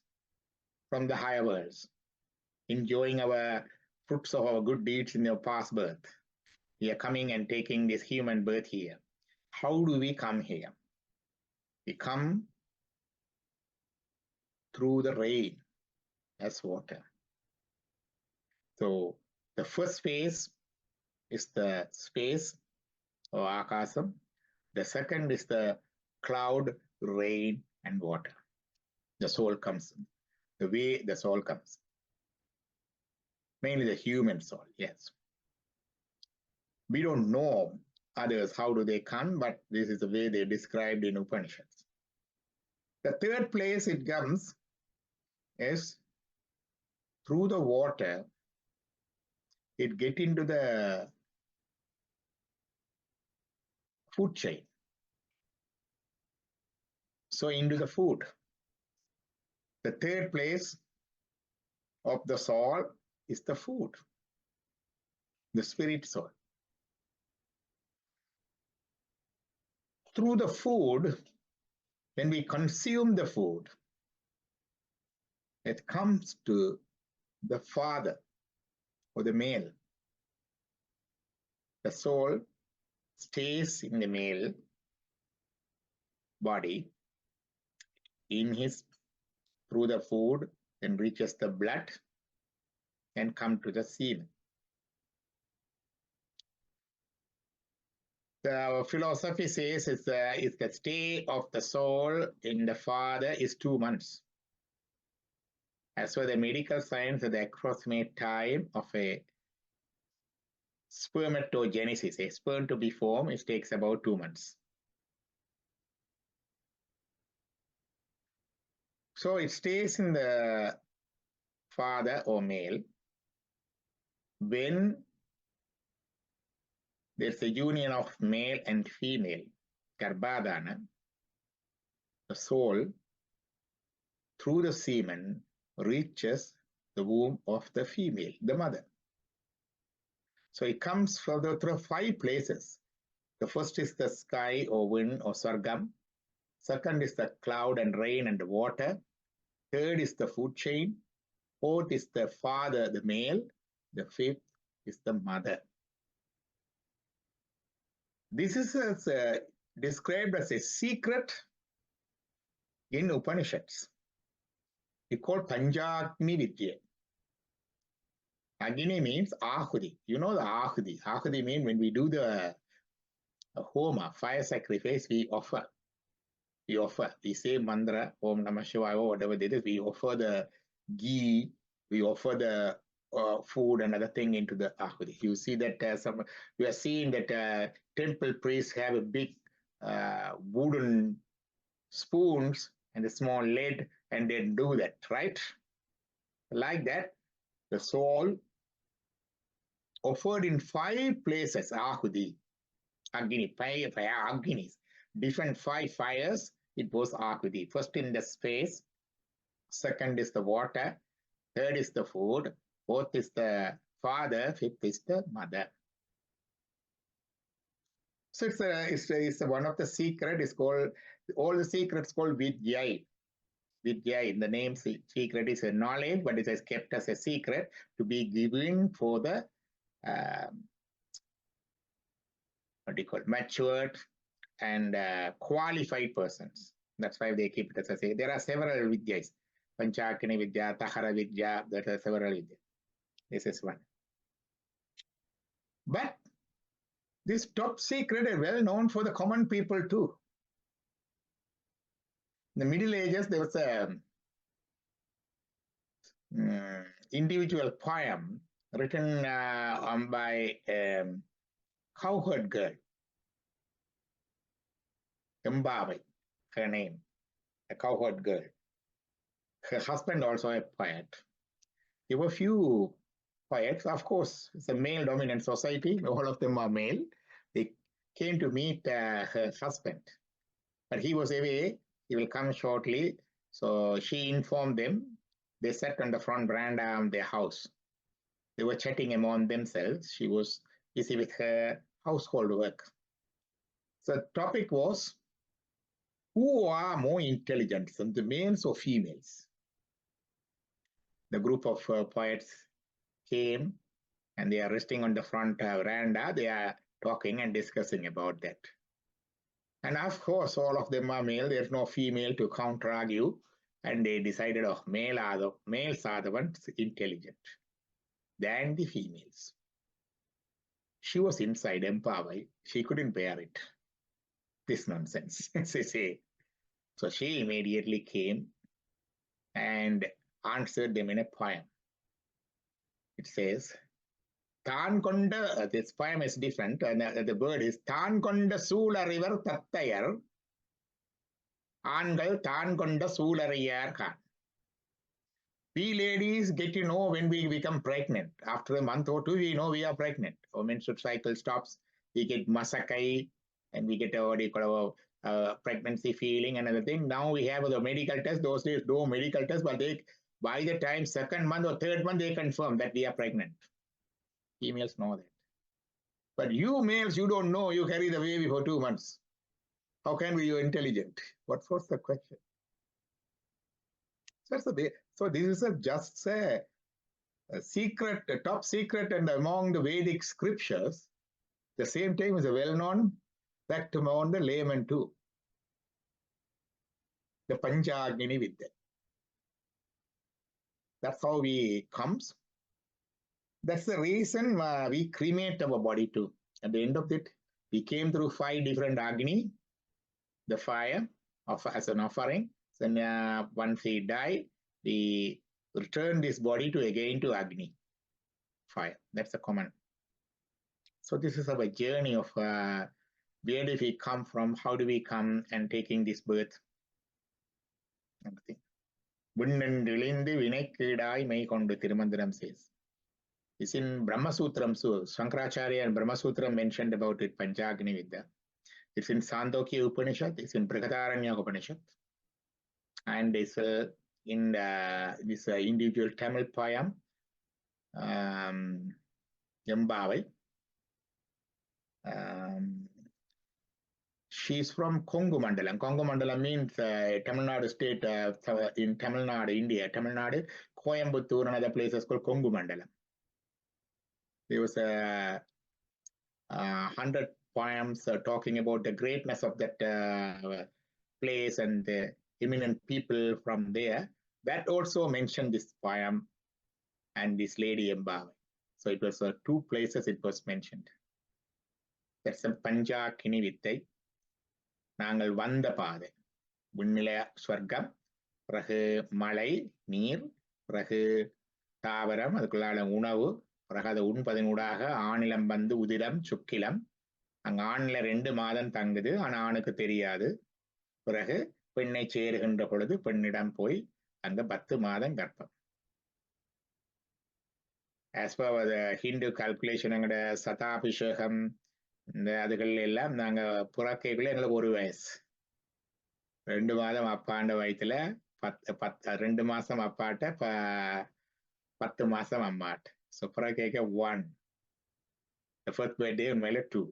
from the higher worlds, enjoying our fruits of our good deeds in our past birth? We are coming and taking this human birth here. How do we come here? We come through the rain as water. So the first phase is the space or akasam. The second is the cloud, rain, and water. The soul comes, the way the soul comes. Mainly the human soul, yes. We don't know others, how do they come, but this is the way they described in Upanishads. The third place it comes is through the water, it gets into the food chain. So into the food. The third place of the soul is the food, the spirit soul. Through the food, when we consume the food, it comes to the father or the male. The soul stays in the male body, through the food, then reaches the blood and come to the semen. The philosophy says is the stay of the soul in the father is 2 months. As for the medical science, the approximate time of a spermatogenesis, a sperm to be formed, it takes about 2 months. So it stays in the father or male when there's a union of male and female, Garbhadana, the soul through the semen reaches the womb of the female, the mother. So it comes further through 5 places. The first is the sky or wind or sargam. Second is the cloud and rain and the water. Third is the food chain. Fourth is the father, the male. The fifth is the mother. This is described as a secret in Upanishads. It's called Panchagni Vidya. Agni means Ahuti. You know the Ahuti. Ahuti means when we do the Homa, fire sacrifice, we offer. We say mantra, Om Namah Shivaya, or whatever it is. We offer the ghee, we offer the food and other thing into the Ahuti. You see that we are seeing that temple priests have a big wooden spoons and a small lid, and they do that, right? Like that, the soul offered in 5 places, Ahuti, Agni, 5 Agnis, different 5 fires, it was Ahuti. First in the space, second is the water, third is the food, fourth is the father, fifth is the mother. So it's one of the secret. It's called, all the secrets called Vidya. Vidya, in the name secret is a knowledge, but it is kept as a secret to be given for the what do you call it, matured and qualified persons. That's why they keep it as a secret. There are several Vidyas. Panchakini Vidya, Tahara Vidya, there are several Vidyas. This is one. But this top secret is well known for the common people too. In the Middle Ages, there was a individual poem written by a cowherd girl, Mbabai, her name, a cowherd girl. Her husband also a poet. There were few poets. Of course, it's a male-dominant society. All of them are male. They came to meet her husband, but he was away. He will come shortly. So she informed them. They sat on the front veranda of their house. They were chatting among themselves. She was busy with her household work. So the topic was, who are more intelligent, the males or females? The group of poets came and they are resting on the front veranda. They are talking and discussing about that. And of course, all of them are male. There's no female to counter-argue. And they decided, oh, males are the ones intelligent than the females. She was inside Empawai. She couldn't bear it. This nonsense. So she immediately came and answered them in a poem. It says, Than konda, this poem is different, and the word is Than konda soolarivar tattayar, Aangal Than konda soolarivar kan. We ladies get to know when we become pregnant. After a month or 2, we know we are pregnant. Our menstrual cycle stops. We get masakai, and we get our pregnancy feeling and other thing. Now we have the medical test. Those days, no medical test, but by the time 2nd month or 3rd month, they confirm that we are pregnant. Females know that. But you males, you don't know. You carry the baby for 2 months. How can we be intelligent? What was the question? So this is just a secret, a top secret, and among the Vedic scriptures, the same time is a well-known fact among the laymen too. The Panchagni Vidya. That's how we comes. That's the reason we cremate our body too. At the end of it, we came through 5 different Agni, the fire as an offering. Then once we die, we return this body to Agni, fire. That's a common. So this is our journey of where did we come from, how do we come and taking this birth. Everything. விண்ணென்றிழிந்து வினைக்கீடாய் மெய் கொண்டு Thirumanthiram says. It's in Brahma Sutram, so Shankaracharya and Brahma Sutram mentioned about it, Panchagni Vidya. It's in Sandokya Upanishad, it's in Brihadaranya Upanishad, and it's in this individual Tamil poem, Yambavai. She's from Kongu Mandalam. Kongu Mandalam means Tamil Nadu state in Tamil Nadu, India. Tamil Nadu, Coimbatore and other places called Kongu Mandalam. There was 100 poems talking about the greatness of that place and the eminent people from there. That also mentioned this poem and this lady Mbavai. So it was 2 places it was mentioned. That's a Panchakini Vittai. நாங்கள் வந்த பாதை விண்ணில ஸ்வர்க்கம், பிறகு மழை நீர், பிறகு தாவரம், அதுக்குள்ளான உணவு, பிறகு அதை உண்பதனூடாக ஆணிலம் வந்து உதிரம் சுக்கிலம். அங்க ஆணில 2 மாதம் தங்குது, ஆனா ஆணுக்கு தெரியாது. பிறகு பெண்ணை சேருகின்ற பொழுது பெண்ணிடம் போய் அங்க 10 மாதம் கர்ப்பம். ஆஸ் பர் ஹிந்து கால்குலேஷன் எங்கட சதாபிஷேகம் இந்த அதுகள் எல்லாம் நாங்க புறக்கைக்குள்ள எங்களுக்கு 1 வயசு, 2 மாதம் அப்பாண்ட வயிற்றுல 2 மாசம் அப்பாட்ட 10 மாசம் அம்மாட்ட. ஸோ புறக்கைக்கு 1, the first birthday உண்மையில 2.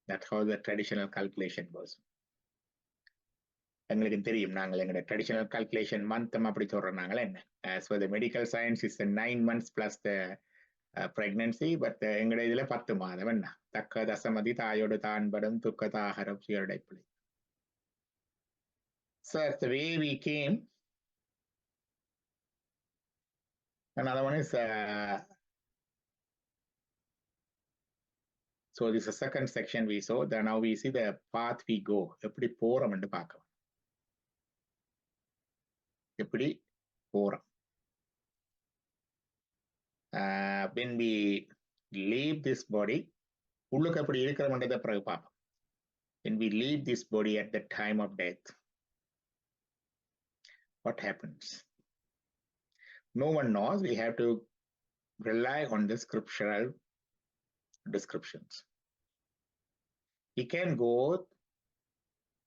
That's how the traditional calculation goes. எங்களுக்கு தெரியும், நாங்கள் எங்களோட ட்ரெடிஷனல் கால்குலேஷன் மந்தம் அப்படி சொல்றோம் நாங்கள் என்ன. As for the medical science is 9 months plus the pregnancy, but எங்கட இதுல 10 மாதம் என்ன. தக்க தசமதி தாயோடு தான்படும் துக்க தாகரம் சுயடைப்பிள்ளை. So that's the way we came. Another one is so this is the second section we saw. Then now we see the path we go. எப்படி போறோம் என்று பார்க்கலாம். எப்படி போறோம். When we leave this body, உள்ளுக்கு எப்படி இருக்கிறோம்ன்றதை பிறகு பார்ப்போம். When we leave this body at the time of death, what happens? No one knows. We have to rely on the scriptural descriptions. We can go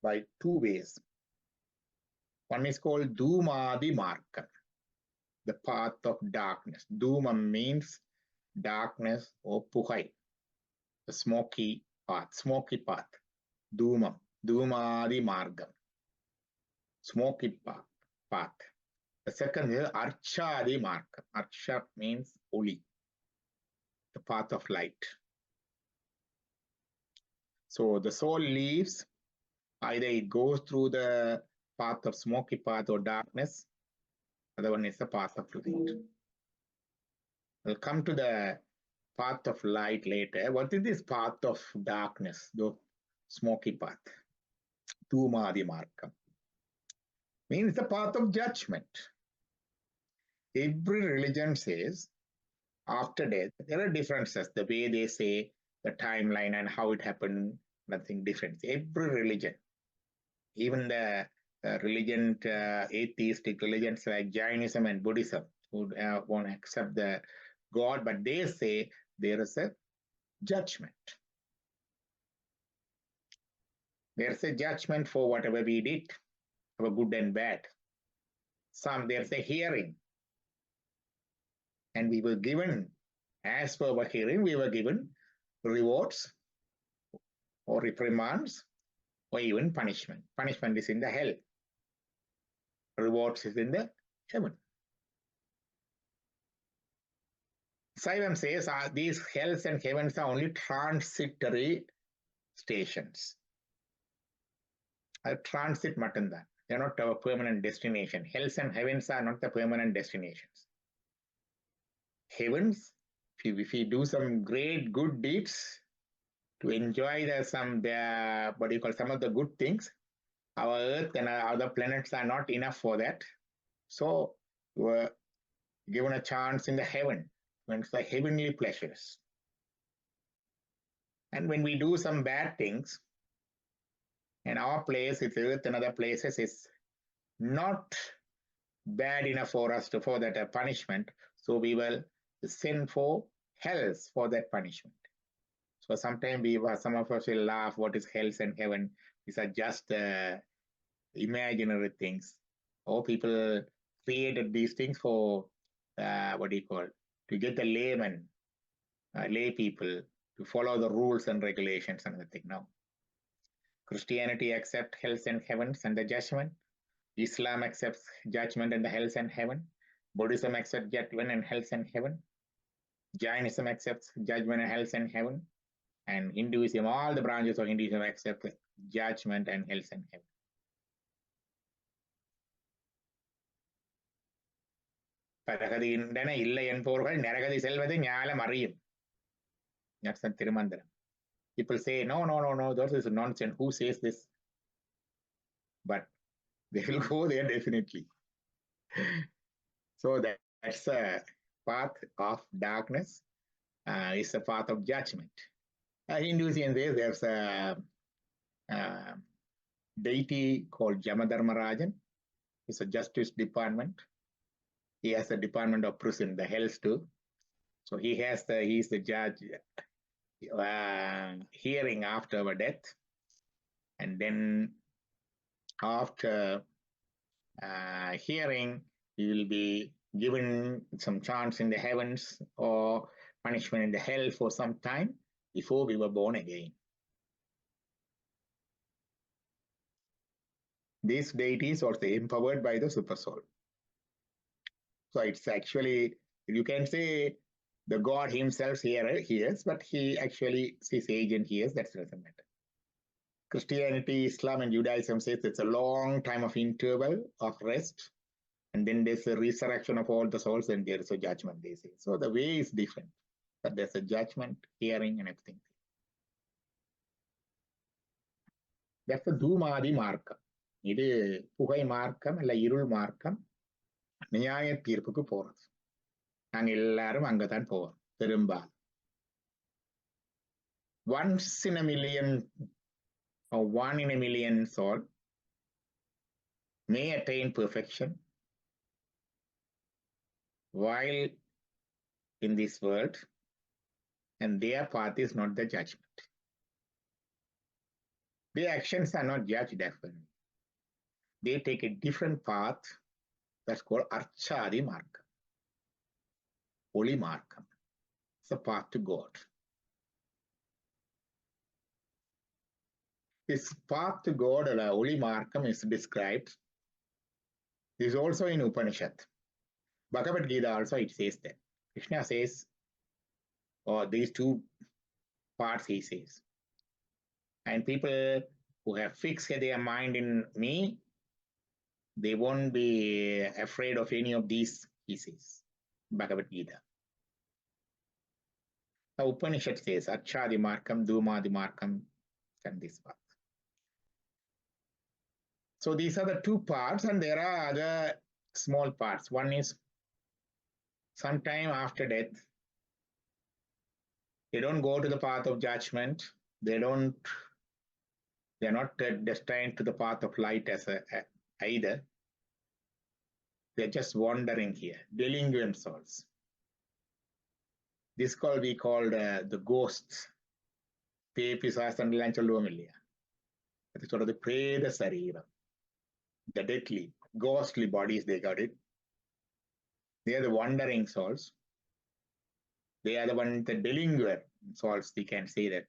by 2 ways. One is called Dhumadi Markam, the path of darkness. Dhumam means darkness or puhai, the smoky path, smoky path. Dhumam, Dhumadi Margam, smoky path. The second is Archadi Markam. Archa means holy, the path of light. So the soul leaves, either it goes through the path of smoky path or darkness. Other one is the path of light. We'll come to the path of light later. What is this path of darkness, the smoky path? Dhumadi Markam means the path of judgment. Every religion says after death, there are differences. The way they say the timeline and how it happened, nothing different. Every religion, even the atheistic religions like Jainism and Buddhism, who won't accept the God, but they say there is a judgment. There's a judgment for whatever we did, for good and bad. There's a hearing. And we were given, as per our hearing, we were given rewards or reprimands or even punishment. Punishment is in the hell. Rewards is in the heaven. Saivam says these hells and heavens are only transitory stations. Transit matanda. They're not our permanent destination. Hells and heavens are not the permanent destinations. Heavens, if we do some great good deeds to enjoy some of the good things, our Earth and our other planets are not enough for that. So we were given a chance in the heaven, when it's the heavenly pleasures. And when we do some bad things, and our place is Earth and other places is not bad enough for us for that punishment. So we will send for hells for that punishment. So sometimes some of us will laugh, what is hells and heaven? These are just imaginary things. Or people created these things for, to get the laymen, lay people to follow the rules and regulations and everything. No. Christianity accepts hells and heavens and the judgment. Islam accepts judgment and the hells and heaven. Buddhism accepts judgment and hells and heaven. Jainism accepts judgment and hells and heaven. And Hinduism, all the branches of Hinduism accept judgment and hells and heaven. பரகதியின்றன இல்லை என்பவர்கள் நரகதி செல்வதை ஞாலம் அறியும். That's the Tirumandram. People say, no, that is nonsense. Who says this? But they will go there definitely. So that's a path of darkness. It's a path of judgment. Hinduism, there's a deity called Jamadharmarajan. It's a justice department. He has a department of prison, the hells too. So he's the judge hearing after our death. And then after hearing, he will be given some chance in the heavens or punishment in the hell for some time before we were born again. This deity is also empowered by the super soul. So it's actually, you can say the God himself hears, but he actually, his agent hears, that doesn't matter. Christianity, Islam, and Judaism says it's a long time of interval of rest, and then there's a resurrection of all the souls, and there's a judgment, they say. So the way is different, but there's a judgment, hearing, and everything. That's the Dhumadi markam. இது புகை மார்க்கம் இல்ல இருள் மார்க்கம், நியாய தீர்ப்புக்கு போறது. நாங்க எல்லாரும் அங்கதான் போவோம் பெரும்பாலும். Once in a million or 1 in a million soul may attain perfection while in this world, and their path is not the judgment. Their actions are not judged definitely. They take a different path that's called Archadi Markam, Holy Markam. It's a path to God. This path to God, or Holy Markam, is described. This is also in Upanishad. Bhagavad Gita also, it says that. Krishna says, or these two parts he says. And people who have fixed their mind in me, they won't be afraid of any of these, he says. Bhagavad Gita. The Upanishad says, Archadi Markam, Dhumadi Markam, and this path. So these are the two parts, and there are other small parts. One is sometime after death, they don't go to the path of judgment. They're not destined to the path of light as either. They're just wandering here, delinquent souls. This we called the ghosts. Pepisasandlan cholluvammilla. It's sort of the preda sarira. The deadly, ghostly bodies, they got it. They are the wandering souls. They are the ones, the delinquent souls, we can say that.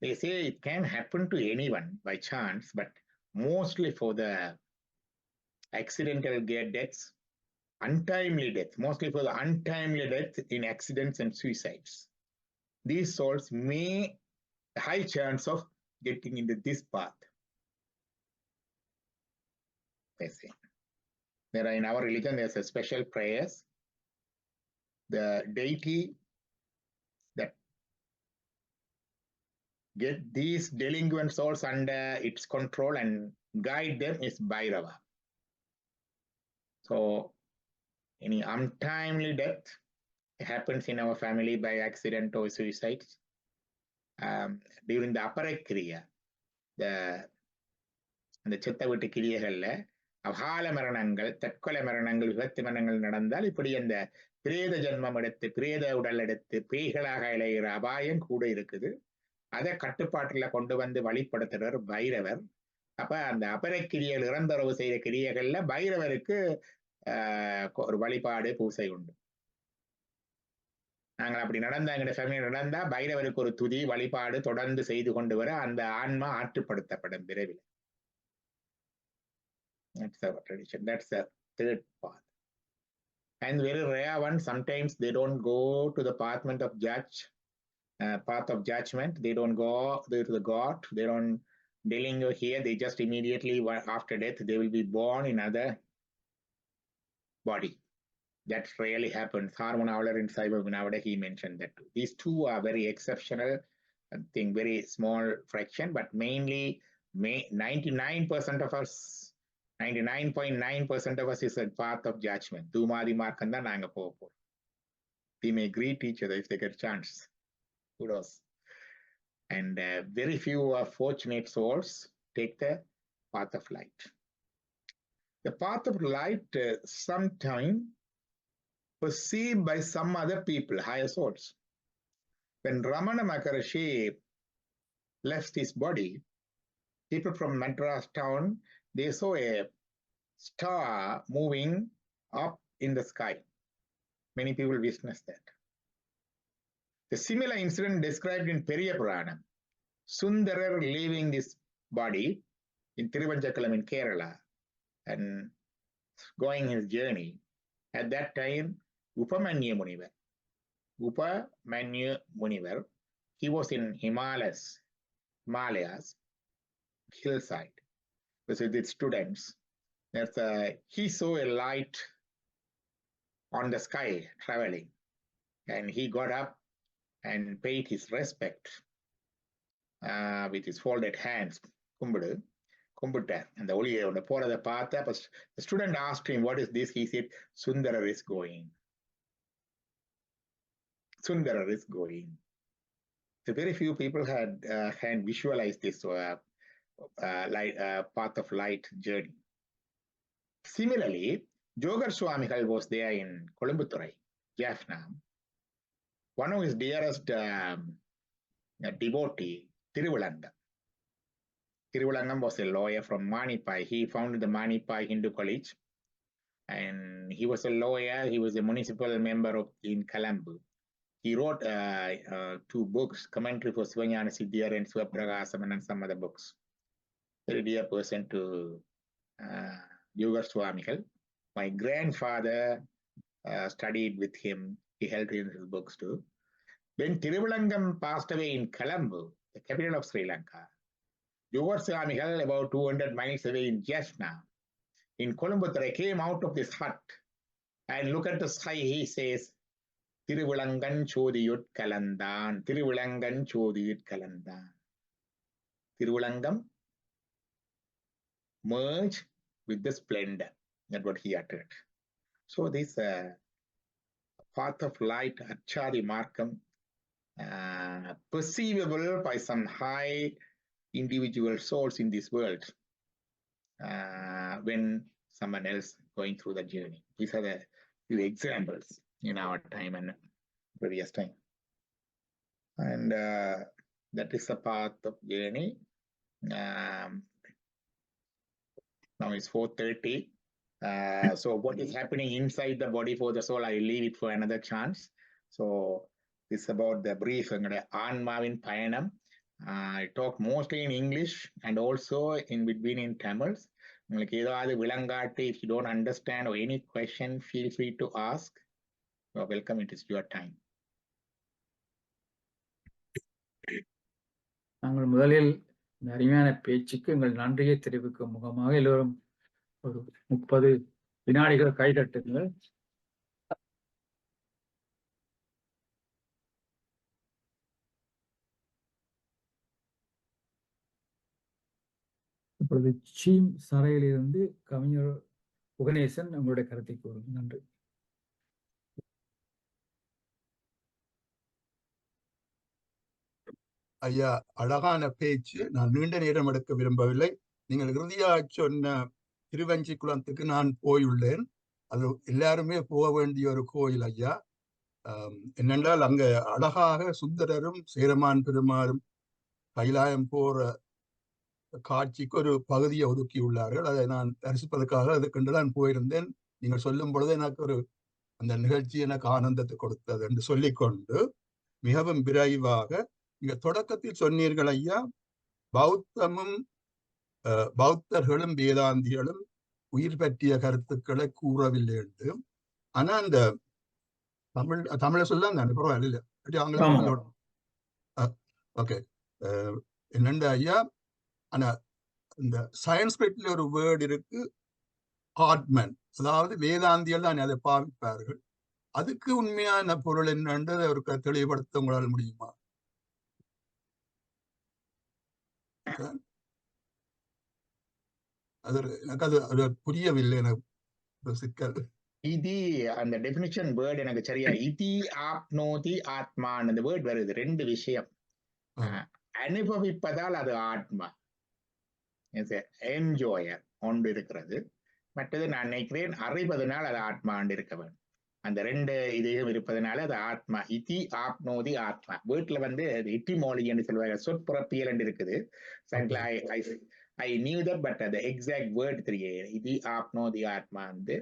They say it can happen to anyone by chance, but mostly for the accidental deaths, untimely death, mostly for the untimely death in accidents and suicides. These souls may high chance of getting into this path. They say. There are in our religion, there's a special prayers. The deity that get these delinquent souls under its control and guide them is Bhairava. So any untimely death happens in our family by accident or suicide. During the Aparakriya, the Chitta Vitti Kiriyagalla, அகால மரணங்கள், தற்கொலை மரணங்கள், விபத்து மரணங்கள் நடந்தால் இப்படி அந்த பிரேத ஜென்மம் எடுத்து, பிரேத உடல் எடுத்து பேய்களாக இழைகிற அபாயம் கூட இருக்குது. அதை கட்டுப்பாட்டுல கொண்டு வந்து வழிபடுத்துறவர் பைரவர். அப்ப அந்த அபரக்கிரியல், இறந்தரவு செய்த கிரியைகள்ல பைரவருக்கு ஒரு வழிபாடு, பூசை உண்டு. நாங்கள் அப்படி நடந்தா, எங்க ஃபேமிலி நடந்தா பைரவருக்கு ஒரு துதி வழிபாடு தொடர்ந்து செய்து கொண்டு வர அந்த ஆன்மா ஆற்றுப்படுத்தப்படும் விரைவில். That's our tradition. That's the third path. And very rare one, sometimes they don't go to the path of judgment. They don't go to the God. They don't dealing here. They just immediately after death, they will be born in other body. That rarely happens. Harmon Avler in Cyber Vinavada, he mentioned that too. These two are very exceptional, I think very small fraction, but mainly 99% of us, 99.9% of us is a path of judgment. Dumadi Markanda Nanga Popo. We may greet each other if they get a chance. Who knows? And very few fortunate souls take the path of light. The path of light sometimes perceived by some other people, higher souls. When Ramana Maharishi left his body, people from Madras town, they saw a star moving up in the sky. Many people witnessed that. The similar incident described in Periya Puranam, Sundarar leaving this body in Tiruvanjakalam in Kerala and going his journey. At that time, Upamanya Munivar, he was in Himalayas, hillside, with his students. He saw a light on the sky traveling, and he got up and paid his respect with his folded hands. Kumbutar, and the only on the port of the path. The student asked him, "What is this?" He said, "Sundarar is going. Sundarar is going." So very few people had visualized this path of light journey. Similarly, Jogar Swamigal was there in Lumbotharan, Jaffna. One of his dearest devotee, Tiruvulangam. Tiruvulangam was a lawyer from Manipai. He founded the Manipai Hindu College, and he was a lawyer. He was a municipal member in Colombo. He wrote 2 books, Commentary for Svanyana Siddhiyar and Swaprakasamam and some other books. Very dear person to Yogar Swamigal. My grandfather studied with him. He helped in his books too. When Tiruvulangam passed away in Colombo, the capital of Sri Lanka, Yogar Swamigal, about 200 miles away in Jaffna, in Lumbotharan, came out of this hut and look at the sky. He says, "Tiruvulangan chodiyut kalandan, Tiruvulangan chodiyut kalandan." Tiruvulangam merge with the splendor. That's what he uttered. So this path of light, Achadi Markam, perceivable by some high individual souls in this world when someone else going through the journey. These are the few examples in our time and previous time. And that is a path of journey. Now it's 4:30. So what is happening inside the body for the soul, I leave it for another chance. So this is about the brief Anmavin Payanam. I talk mostly in English and also in between in Tamil. If you don't understand or any question, feel free to ask. You are welcome. It is your time.
நாங்கள் முதலில் இந்த அருமையான பேச்சுக்கு எங்கள் நன்றியை தெரிவிக்கும் முகமாக எல்லோரும் ஒரு 30 வினாடிகள் கைதட்டுங்கள். இப்பொழுது சீம் சரையிலிருந்து கவிஞர் புகனேசன் உங்களுடைய கருத்தை கூறுங்கள். நன்றி.
ஐயா, அழகான பேச்சு. நான் நீண்ட நேரம் எடுக்க விரும்பவில்லை. நீங்கள் இறுதியாக சொன்ன திருவஞ்சிக்குளத்துக்கு நான் போயுள்ளேன். அது எல்லாருமே போக வேண்டிய ஒரு கோயில் ஐயா. என்னென்றால் அங்க அழகாக சுந்தரரும் சேரமான் பெருமாளும் கைலாயம் போற காட்சிக்கு ஒரு பகுதியை ஒதுக்கி உள்ளார்கள். அதை நான் தரிசிப்பதற்காக அதுக்கென்று தான் போயிருந்தேன். நீங்கள் சொல்லும் பொழுது எனக்கு அந்த நிகழ்ச்சி எனக்கு ஆனந்தத்தை கொடுத்தது என்று சொல்லிக்கொண்டு மிகவும் விரைவாக நீங்க தொடக்கத்தில் சொன்னீர்கள் ஐயா, பௌத்தமும் பௌத்தர்களும் வேதாந்திகளும் உயிர் பற்றிய கருத்துக்களை கூறவில்லை என்று. ஆனா அந்த தமிழை சொல்லலாம் தானே, பரவாயில்ல ஆங்கிலம். ஓகே, என்னண்டு ஐயா, ஆனா இந்த சயின்ஸ்கிரிப்ட்ல ஒரு வேர்டு இருக்கு, ஆட்மன், அதாவது வேதாந்திகள் தான் அதை பாவிப்பார்கள். அதுக்கு உண்மையான பொருள் என்னன்றதை ஒரு தெளிவுபடுத்த உங்களால் முடியுமா? எனக்கு அது புரியவில்லை, எனக்கு சிக்கல்.
இது அந்த டெபினிஷன் வேர்டு எனக்கு சரியா, இதி ஆப்னோதி ஆத்மான் அந்த வேர்டு வருது. ரெண்டு விஷயம். அனுபவிப்பதால் அது ஆத்மா, என்ஜாயர் ஒன்று இருக்கிறது. மற்றது நான் நினைக்கிறேன் அறிவதனால் அது ஆத்மாண்டு இருக்க வேண்டும். அந்த ரெண்டு இதையும் இருப்பதனால அது ஆத்மா. இதி ஆப்னோதி ஆத்மா. வீட்டுல வந்து இட்டிமாலஜின்னு சொல்லுவாங்க, சொற்பிறப்பியல் என்று இருக்குது. ஐ நியூ தட், பட் அந்த எக்ஸாக்ட் வேர்ட் தெரியல. இதி ஆப்னோதி ஆத்மா வந்து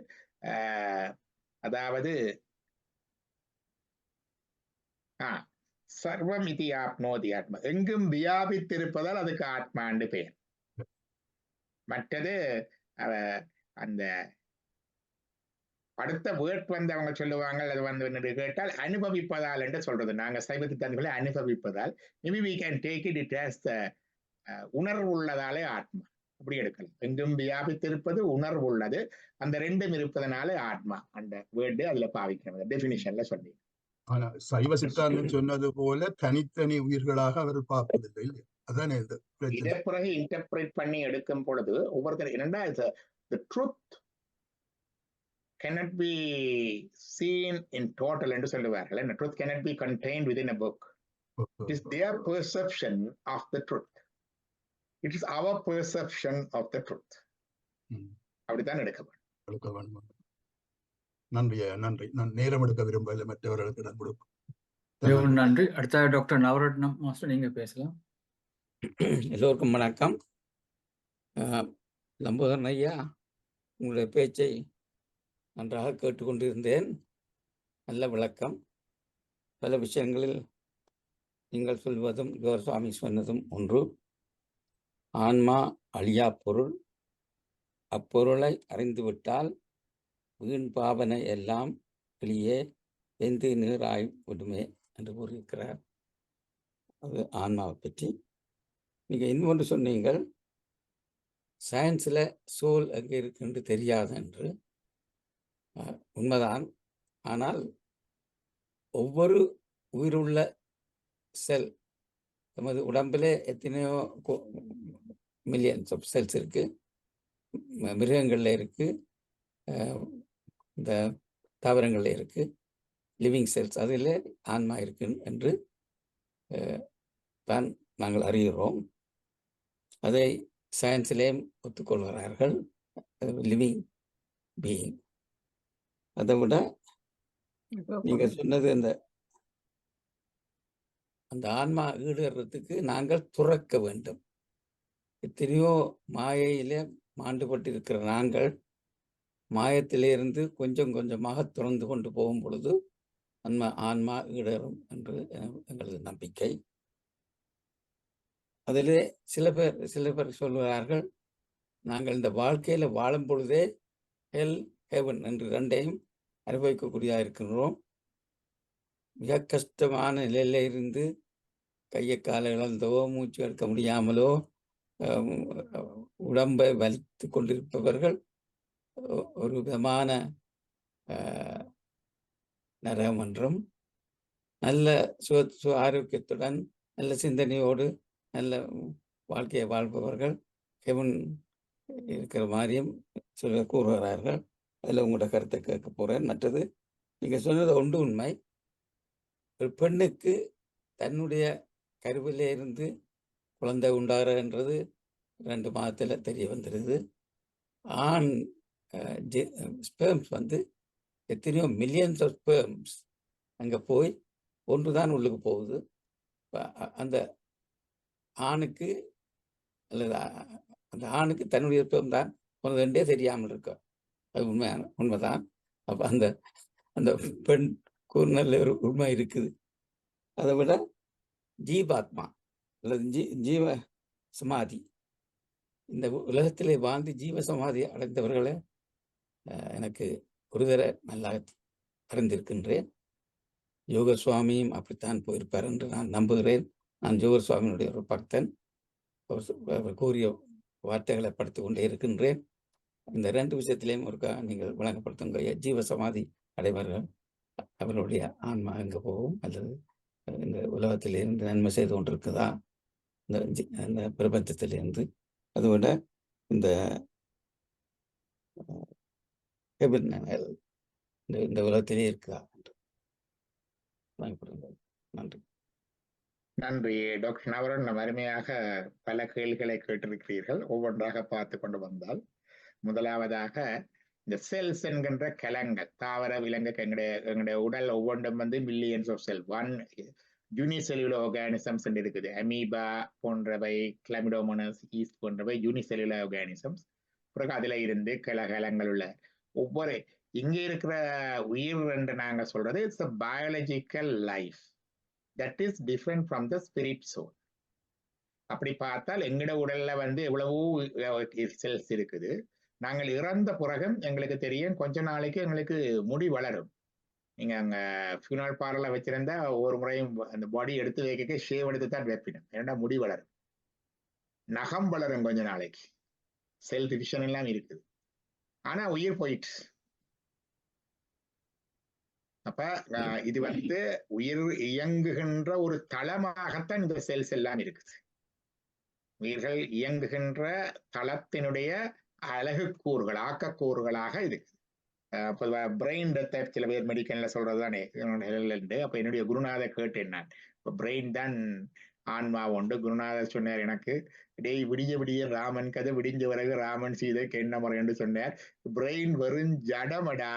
அதாவது சர்வம் இதி ஆப்னோதி ஆத்மா, எங்கும் வியாபித்திருப்பதால் அதுக்கு ஆத்மாண்டு பெயர். மற்றது அந்த அடுத்த வேர்ட் வந்து அவங்க சொல்லுவாங்க, அது வந்து கேட்டால் அனுபவிப்பதால் என்று சொல்றது. நாங்க சைவ சித்தாந்திகளை அனுபவிப்பதால், maybe we can take it as the உணர்வு உள்ளதாலே ஆத்மா, அப்படி எடுக்கலாம். எங்கும் வியாபித்திருப்பது உணர்வு உள்ளது, அந்த ரெண்டும் இருப்பதனால ஆத்மா அந்த வேர்டு அதுல பாவிக்கணும், டெபினிஷன்ல சொல்லி.
ஆனா சைவ சித்தாந்தம் சொன்னது போல தனித்தனி உயிர்களாக அவர் பார்ப்பதில்லை, அதானே
இதை பிறகு இன்டர்பிரேட் பண்ணி எடுக்கும் பொழுது ஒவ்வொருத்தர் என்னன்னா, the truth cannot be seen in total என்று சொல்லுவார்கள். The truth cannot be contained within a book. It is their perception of the truth. It is our perception of the truth. அப்படித்தான் எடுக்க வேண்டும்.
நன்றி நன்றி. நான் நேரம் எடுக்க விரும்பல, மற்றவர்களுக்கு நான் கொடுப்பேன்.
நன்றி. அடுத்த டாக்டர் நவரத்னம் மாஸ்டர், நீங்க பேசலாம்.
எல்லோருக்கும் வணக்கம். லம்போதரன் ஐயா, உங்களுடைய பேச்சை நன்றாக கேட்டுக்கொண்டிருந்தேன். நல்ல விளக்கம். பல விஷயங்களில் நீங்கள் சொல்வதும் சுவாமி சொன்னதும் ஒன்று. ஆன்மா அழியா பொருள், அப்பொருளை அறிந்துவிட்டால் வீண் பாவனை எல்லாம் வெளியே வெந்து நீராய் விடுமே என்று கூறியிருக்கிறார். அது ஆன்மாவை பற்றி. நீங்கள் இன்னொன்று சொன்னீங்கள், சயின்ஸில் சோல் எங்கே இருக்குன்னு தெரியாது என்று. உண்மைதான். ஆனால் ஒவ்வொரு உயிருள்ள செல், நமது உடம்பிலே எத்தனையோ மில்லியன்ஸ் ஆஃப் செல்ஸ் இருக்கு, மிருகங்களில் இருக்கு, இந்த தாவரங்களில் இருக்கு, லிவிங் செல்ஸ், அதில் ஆன்மா இருக்கு என்று தான் நாங்கள் அறிகிறோம். அதை சயின்ஸிலேயும் ஒத்துக்கொள்கிறார்கள், லிவிங் பீயிங். அதை விட நீங்க சொன்னது அந்த ஆன்மா ஈடுறதுக்கு நாங்கள் துறக்க வேண்டும். எத்தனையோ மாயையிலே மாண்டுபட்டிருக்கிற நாங்கள் மாயத்திலிருந்து கொஞ்சம் கொஞ்சமாக துறந்து கொண்டு போகும் பொழுது ஆன்மா ஈடறும் என்று எங்களது நம்பிக்கை. அதிலே சில பேர் சொல்லுகிறார்கள், நாங்கள் இந்த வாழ்க்கையில வாழும் பொழுதே ஹெல் ஹெவன் என்று ரெண்டையும் அனுபவிக்கக்கூடியதாக இருக்கின்றோம். மிக கஷ்டமான நிலையில இருந்து கையை காலை இழந்தோ, மூச்சு எடுக்க முடியாமலோ, உடம்பை வலித்து கொண்டிருப்பவர்கள் ஒரு விதமான நரகம் என்றும், நல்ல ஆரோக்கியத்துடன் நல்ல சிந்தனையோடு நல்ல வாழ்க்கையை வாழ்பவர்கள் ஹெவன் இருக்கிற மாதிரியும் கூறுகிறார்கள். அதில் உங்களோட கருத்தை கேட்க போகிறேன். மற்றது நீங்கள் சொன்னது ஒன்று உண்மை. ஒரு பெண்ணுக்கு தன்னுடைய கருவிலே இருந்து குழந்தை உண்டாகிறன்றது 2 மாதத்தில் தெரிய வந்துடுது. ஆண் ஸ்பெர்ம்ஸ் வந்து எத்தனையோ மில்லியன்ஸ் ஆஃப் ஸ்பெர்ம்ஸ் அங்கே போய் ஒன்று தான் உள்ளுக்கு போகுது. அந்த ஆணுக்கு அல்லது அந்த ஆணுக்கு தன்னுடைய ஸ்பெர்ம் தான் ஒன்றே தெரியாமல் இருக்கும். அது உண்மைதான். அப்போ அந்த அந்த பெண் நல்ல ஒரு உண்மை இருக்குது. அதை விட ஜீவாத்மா அல்லது ஜீவ சமாதி, இந்த உலகத்திலே வாழ்ந்து ஜீவ சமாதி அடைந்தவர்களை எனக்கு ஒரு தர நல்லா அறிந்திருக்கின்றேன். யோக சுவாமியும் அப்படித்தான் போயிருப்பார் என்று நான் நம்புகிறேன். நான் யோக சுவாமியினுடைய ஒரு பக்தன். அவர் கூறிய வார்த்தைகளை படித்து கொண்டே இருக்கின்றேன். இந்த 2 விஷயத்திலையும் ஒருக்கா நீங்கள் வழங்கப்படுத்துங்க. ஜீவ சமாதி அடைவர்கள் அவர்களுடைய ஆன்மா எங்கே போகும், அல்லது இந்த உலகத்திலிருந்து நன்மை செய்து கொண்டிருக்குதா இந்த பிரபஞ்சத்திலிருந்து, அதுவிட இந்த இந்த உலகத்திலே இருக்குதா என்று வழங்கப்படுங்கள். நன்றி.
நன்றி டாக்டர் நவரன். அருமையாக பல கேள்விகளை கேட்டிருக்கிறீர்கள். ஒவ்வொன்றாக பார்த்து கொண்டு வந்தால், முதலாவதாக இந்த செல்ஸ் என்கின்ற கலங்கள், தாவர விலங்கு எங்களுடைய உடல் ஒவ்வொன்றும் வந்து millions of cell, 1 unicellular organisms இருக்குது. அமீபா போன்றவை, கிளமிடோமோனஸ், ஈஸ்ட் போன்றவை யூனிசெல்லுலர் ஆர்கானிசம்ஸ். பிறகு அதுல இருந்து கலங்கள் உள்ள ஒவ்வொரு இங்கே இருக்கிற உயிர் என்று நாங்க சொல்றது it's a biological life that is different from the spirit soul. அப்படி பார்த்தால் எங்கட உடல்ல வந்து எவ்வளவோ செல்ஸ் இருக்குது. நாங்கள் இறந்த பிறகும் எங்களுக்கு தெரியும் கொஞ்ச நாளைக்கு எங்களுக்கு முடி வளரும். நீங்க அங்க ஃபியூனரல் பார்லர்ல வச்சிருந்தா ஒவ்வொரு முறையும் அந்த பாடி எடுத்து வைக்க ஷேவ் எடுத்து தான் வைப்பிடும். ஏன்னா முடி வளரும், நகம் வளரும் கொஞ்ச நாளைக்கு, செல் டிவிஷன் எல்லாம் இருக்குது. ஆனா உயிர் போயிட்டு, அப்ப இது வந்து உயிர் இயங்குகின்ற ஒரு தளமாகத்தான் இந்த செல்ஸ் எல்லாம் இருக்குது. உயிர்கள் இயங்குகின்ற தளத்தினுடைய அழகு கூறுகள், ஆக்கக்கூறுகளாக இருக்கு. பிரெயின் டெத்தை சில பேர் மெடிக்கல்ல சொல்றதுதானே. அப்ப என்னுடைய குருநாதை கேட்டேன் நான். இப்ப பிரெயின் தான் ஆன்மா உண்டு. குருநாதர் சொன்னார் எனக்கு, டேய் விடிய விடிய ராமன் கதை விடிஞ்ச பிறகு ராமன் சீதைக்கு என்ன முறைன்னு சொன்னார். பிரெயின் வெறும் ஜடமடா,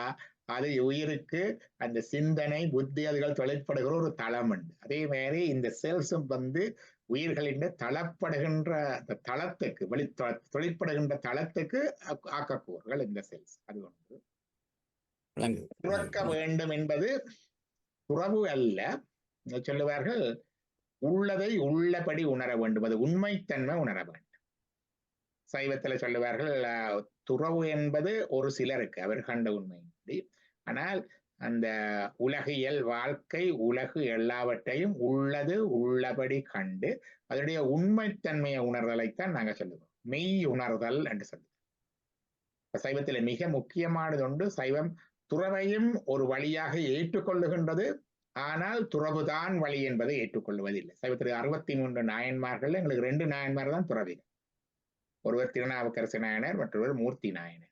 அது உயிருக்கு அந்த சிந்தனை புத்தி அதுகள் தொலைப்படுகிற ஒரு தளம் உண்டு. அதே மாதிரி இந்த செல்ஸும் வந்து உயிர்களின் தளப்படுகின்ற தளத்துக்கு தொழிற்படுகின்ற தளத்துக்கு ஆக்கக்கூறுகள் இந்த செல்ஸ். அது ஒன்று. துறக்க வேண்டும் என்பது துறவு அல்ல. சொல்லுவார்கள் உள்ளதை உள்ளபடி உணர வேண்டும், அது உண்மைத்தன்மை உணர வேண்டும். சைவத்துல சொல்லுவார்கள் துறவு என்பது ஒரு சிலருக்கு அவர் கண்ட உண்மை. ஆனால் அந்த உலகியல் வாழ்க்கை உலகு எல்லாவற்றையும் உள்ளது உள்ளபடி கண்டு அதனுடைய உண்மைத்தன்மையை உணர்தலைத்தான் நாங்க சொல்லுவோம் மெய் உணர்தல் என்று சொல்லுவோம். சைவத்துல மிக முக்கியமானது ஒன்று, சைவம் துறவையும் ஒரு வழியாக ஏற்றுக்கொள்ளுகின்றது. ஆனால் துறவுதான் வழி என்பதை ஏற்றுக்கொள்வதில்லை. சைவத்தில் 63 நாயன்மார்கள் எங்களுக்கு 2 நாயன்மார் தான் துறவிகள். ஒருவர் திருநாவுக்கரசு நாயனர், மற்றொருவர் மூர்த்தி நாயனர்.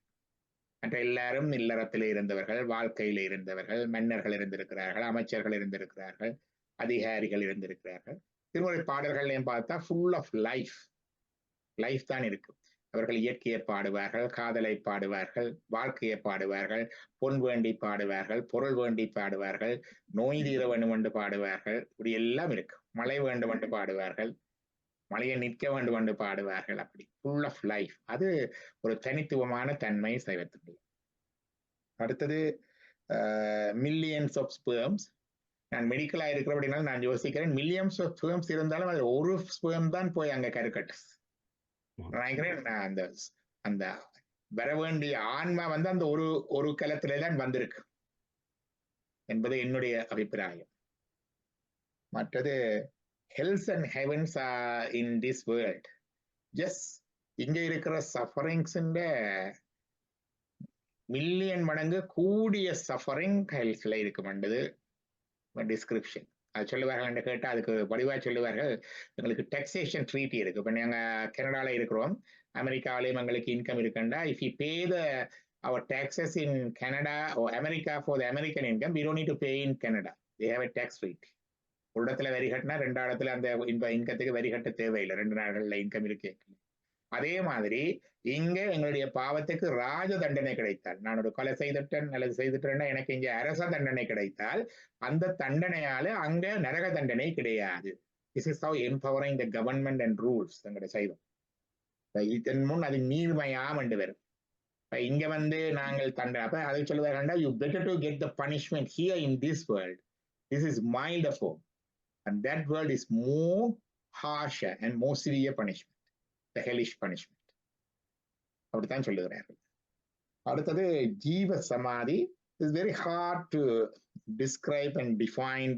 மற்ற எல்லாரும் இல்லறத்திலே இருந்தவர்கள், வாழ்க்கையில இருந்தவர்கள், மன்னர்கள் இருந்திருக்கிறார்கள், அமைச்சர்கள் இருந்திருக்கிறார்கள், அதிகாரிகள் இருந்திருக்கிறார்கள். திருமுறை பாடல்கள்லையும் பார்த்தா ஃபுல் ஆஃப் லைஃப் தான் இருக்கு. அவர்கள் இயற்கையை பாடுவார்கள், காதலை பாடுவார்கள், வாழ்க்கையை பாடுவார்கள், பொன் வேண்டி பாடுவார்கள், பொருள் வேண்டி பாடுவார்கள், நோய் தீர வேண்டும் என்று பாடுவார்கள். இப்படி எல்லாம் இருக்கு. மழை வேண்டும் என்று பாடுவார்கள், மழையை நிற்க வேண்டும் என்று பாடுவார்கள். அப்படி ஃபுல் ஆஃப் லைஃப். அது ஒரு தனித்துவமான தன்மை சைவத்துடைய. அடுத்தது மில்லியன்ஸ் ஆஃப் ஸ்பெர்ம்ஸ். நான் மெடிக்கலா இருக்கிற அப்படின்னா நான் யோசிக்கிறேன், மில்லியன்ஸ் ஆஃப் ஸ்பெர்ம்ஸ் இருந்தாலும் அது ஒரு ஸ்பெர்ம் தான் போய் அங்க கருக்கட்டு. நினைக்கிறேன் அந்த வர வேண்டிய ஆன்மா வந்து அந்த ஒரு கலத்திலே தான் வந்திருக்கு என்பது என்னுடைய அபிப்பிராயம். மற்றது hells and heavens in this world. Just இங்க இருக்கிற சஃபரிங்ஸ் மில்லியன் மடங்கு கூடிய சஃபரிங் ஹெல்ஸ்ல இருக்குமென்றது டிஸ்கிரிப்ஷன். அது சொல்லுவார்கள் என்று கேட்டால் அதுக்கு வடிவா சொல்லுவார்கள், எங்களுக்கு டெக்ஸேஷன் ட்ரீட்டி இருக்கு. இப்போ நாங்கள் கனடாவில் இருக்கிறோம், அமெரிக்காவிலையும் எங்களுக்கு இன்கம் இருக்குண்டா, if you pay our taxes in Canada or America for the American income, we don't need to pay in Canada. They have a tax rate. ஒரு இடத்துல வரி கட்டினா 2 இடத்துல அந்த இன்கத்துக்கு வரி கட்ட தேவையில்லை. 2 நாடுகளில் இன்கம் இருக்கு. அதே மாதிரி இங்க எங்களுடைய பாவத்துக்கு ராஜ தண்டனை கிடைத்தால், நான் ஒரு கொலை செய்துட்டேன் அல்லது செய்துட்டேன்னா எனக்கு இங்க அரச தண்டனை கிடைத்தால் அந்த தண்டனையால அங்க நரக தண்டனை கிடையாது. This is how empowering the government and rules எங்களுடைய செய்தோம். இதன் முன் அது நீர்மையாம் என்று வரும். இங்க நாங்கள் தண்டனை அப்ப அதை சொல்லுவாங்க, you better to get the punishment here in this world. This is milder form. And that world is more harsher and more severe punishment. The hellish punishment. அப்படித்தான் சொல்லுகிறார்கள். அடுத்தது ஜீவ சமாதி. It's very hard to describe and define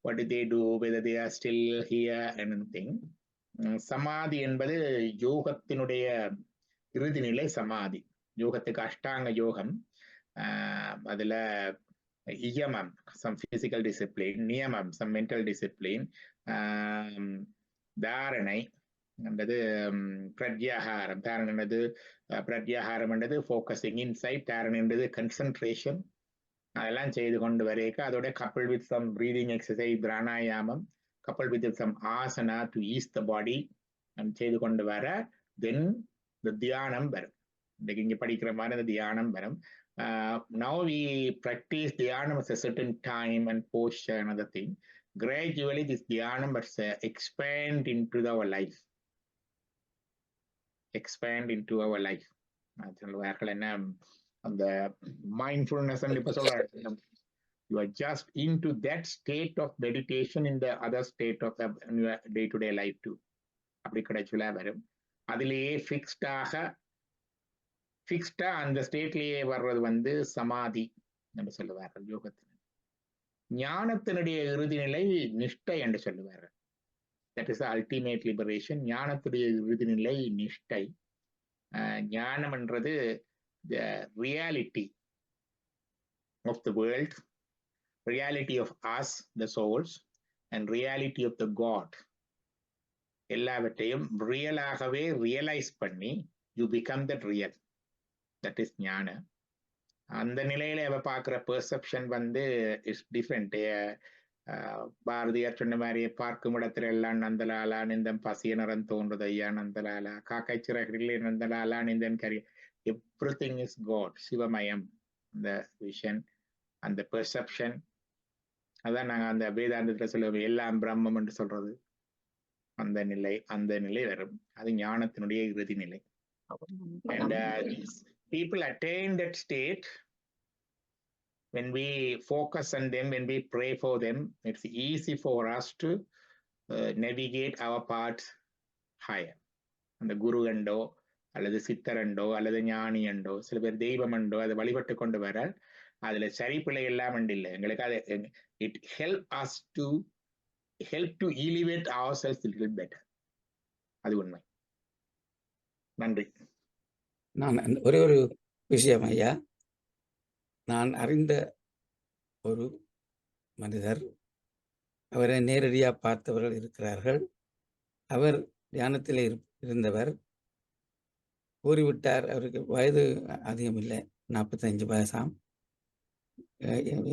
what did they do, whether they are still here and anything. சமாதி என்பது யோகத்தினுடைய இறுதி நிலை சமாதி. யோகத்துக்கு அஷ்டாங்க யோகம், அதுல இயமம் some physical discipline, நியமம் some mental discipline, தாரணை என்பது பிரத்யாகாரம். தாரணை என்பது பிரத்யாகாரம் என்பது ஃபோக்கஸிங் இன்சைட், தாரணை என்பது கன்சன்ட்ரேஷன். அதெல்லாம் செய்து கொண்டு வரைக்க அதோட கப்பல் with some breathing exercise pranayama, coupled with some asana to ease the body செய்து கொண்டு வர தென் இந்த தியானம் வரும். இன்றைக்கு இங்க படிக்கிற மாதிரி அந்த தியானம் வரும். Now we practice dhyana at a certain time and posture and other thing. Gradually this dhyana must expand into our life. Expand into our life. சொல்லுவார்கள் என்ன, அந்த mindfulness இப்ப சொல்றாங்க, you are just into that state of meditation in the other state of the day-to-day life too. அப்படி கிடைச்சுல வரும். அதிலேயே ஃபிக்ஸ்டா அந்த ஸ்டேட்லயே வர்றது சமாதி என்று சொல்லுவார்கள் யோகத்தின். ஞானத்தினுடைய இறுதி நிலை நிஷ்டை என்று சொல்லுவார்கள். That is ultimate liberation. ஞானத்துடைய இறுதி நிலை நிஷ்டை. ஞானம் என்றது the reality of the world, reality of us, the souls, and reality of the God. எல்லாவற்றையும் ரியலாகவே ரியலைஸ் பண்ணி you become that real. That is ஞான. அந்த நிலையில அவ பார்க்குற பெர்செப்ஷன் இஸ் டிஃப்ரெண்ட். பாரதியார் சொன்ன மாதிரி பார்க்கும் இடத்துல எல்லாம் நந்தலாலா நிந்தம் பசிய நிறம் தோன்றது ஐயா நந்தலாலா, காக்கை சிறகிலே நந்தலாலா நிந்தன் கரி, எவ்ரிதிங் இஸ் காட், சிவமயம். அந்த விஷன், அந்த பெர்செப்ஷன், அதான் நாங்கள் அந்த வேதாந்தத்தில் சொல்லுவோம் எல்லாம் பிரம்மம் என்று சொல்றது. அந்த நிலை வரும். அது ஞானத்தினுடைய இறுதி நிலை. And people attain that state when we focus on them, when we pray for them. It's easy for us to navigate our path higher. அந்த குரு அண்டோ அல்லது சித்தரண்டோ அல்லது ஞானி அண்டோ சில பேர் தெய்வம் அண்டோ அதை வழிபட்டு கொண்டு வர அதுல சரிப்பிள்ளை எல்லாம் இல்லை. எங்களுக்கு அது it help to elevate ourselves a little better. அது உண்மை. நன்றி.
நான் ஒரே ஒரு விஷயம் ஐயா, நான் அறிந்த ஒரு மனிதர், அவரை நேரடியாக பார்த்தவர்கள் இருக்கிறார்கள். அவர் தியானத்தில் இருந்தவர், கூறிவிட்டார். அவருக்கு வயது அதிகம் இல்லை, 45 வயசாம்.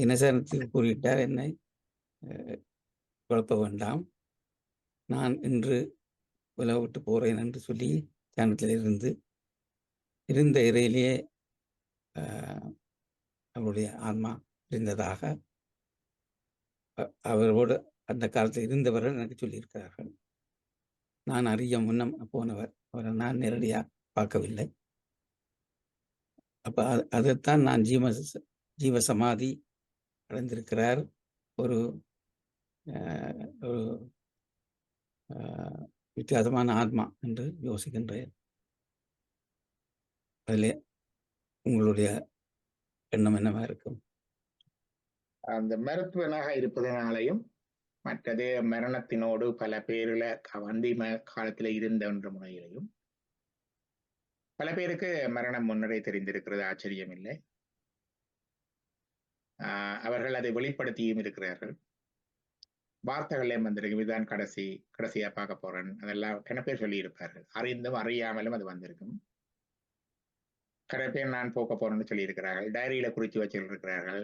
இனசனத்துக்கு கூறிவிட்டார், என்னை குழப்ப வேண்டாம், நான் இன்று உலக விட்டு போகிறேன் என்று சொல்லி தியானத்தில் இருந்த இறையிலேயே அவருடைய ஆன்மா இருந்ததாக அவரோடு அந்த காலத்தில் இருந்தவர்கள் எனக்கு சொல்லியிருக்கிறார்கள். நான் அறிய முன்னம் போனவர், அவரை நான் நேரடியாக பார்க்கவில்லை. அப்போ அதைத்தான் நான் ஜீவ சமாதி அடைந்திருக்கிறார், ஒரு வித்தியாசமான ஆத்மா என்று யோசிக்கின்றேன். அதிலே உங்களுடைய எண்ணம் என்னவா இருக்கும்?
அந்த மருத்துவனாக இருப்பதனாலையும் மற்றது மரணத்தினோடு பல பேருல காலத்துல இருந்த முறையிலையும் பல பேருக்கு மரணம் முன்னரே தெரிந்திருக்கிறது, ஆச்சரியம் இல்லை. அவர்கள் அதை வெளிப்படுத்தியும் இருக்கிறார்கள். வார்த்தைகளே வந்திருக்கு, இதுதான் கடைசியா பார்க்க போறேன், அதெல்லாம் கன பேர் சொல்லி இருப்பார்கள். அறிந்தும் அறியாமலும் அது வந்திருக்கும். கரை பேர் நான் போக்க போறேன்னு சொல்லி இருக்கிறார்கள், டைரியில குறித்து வச்சிருக்கிறார்கள்.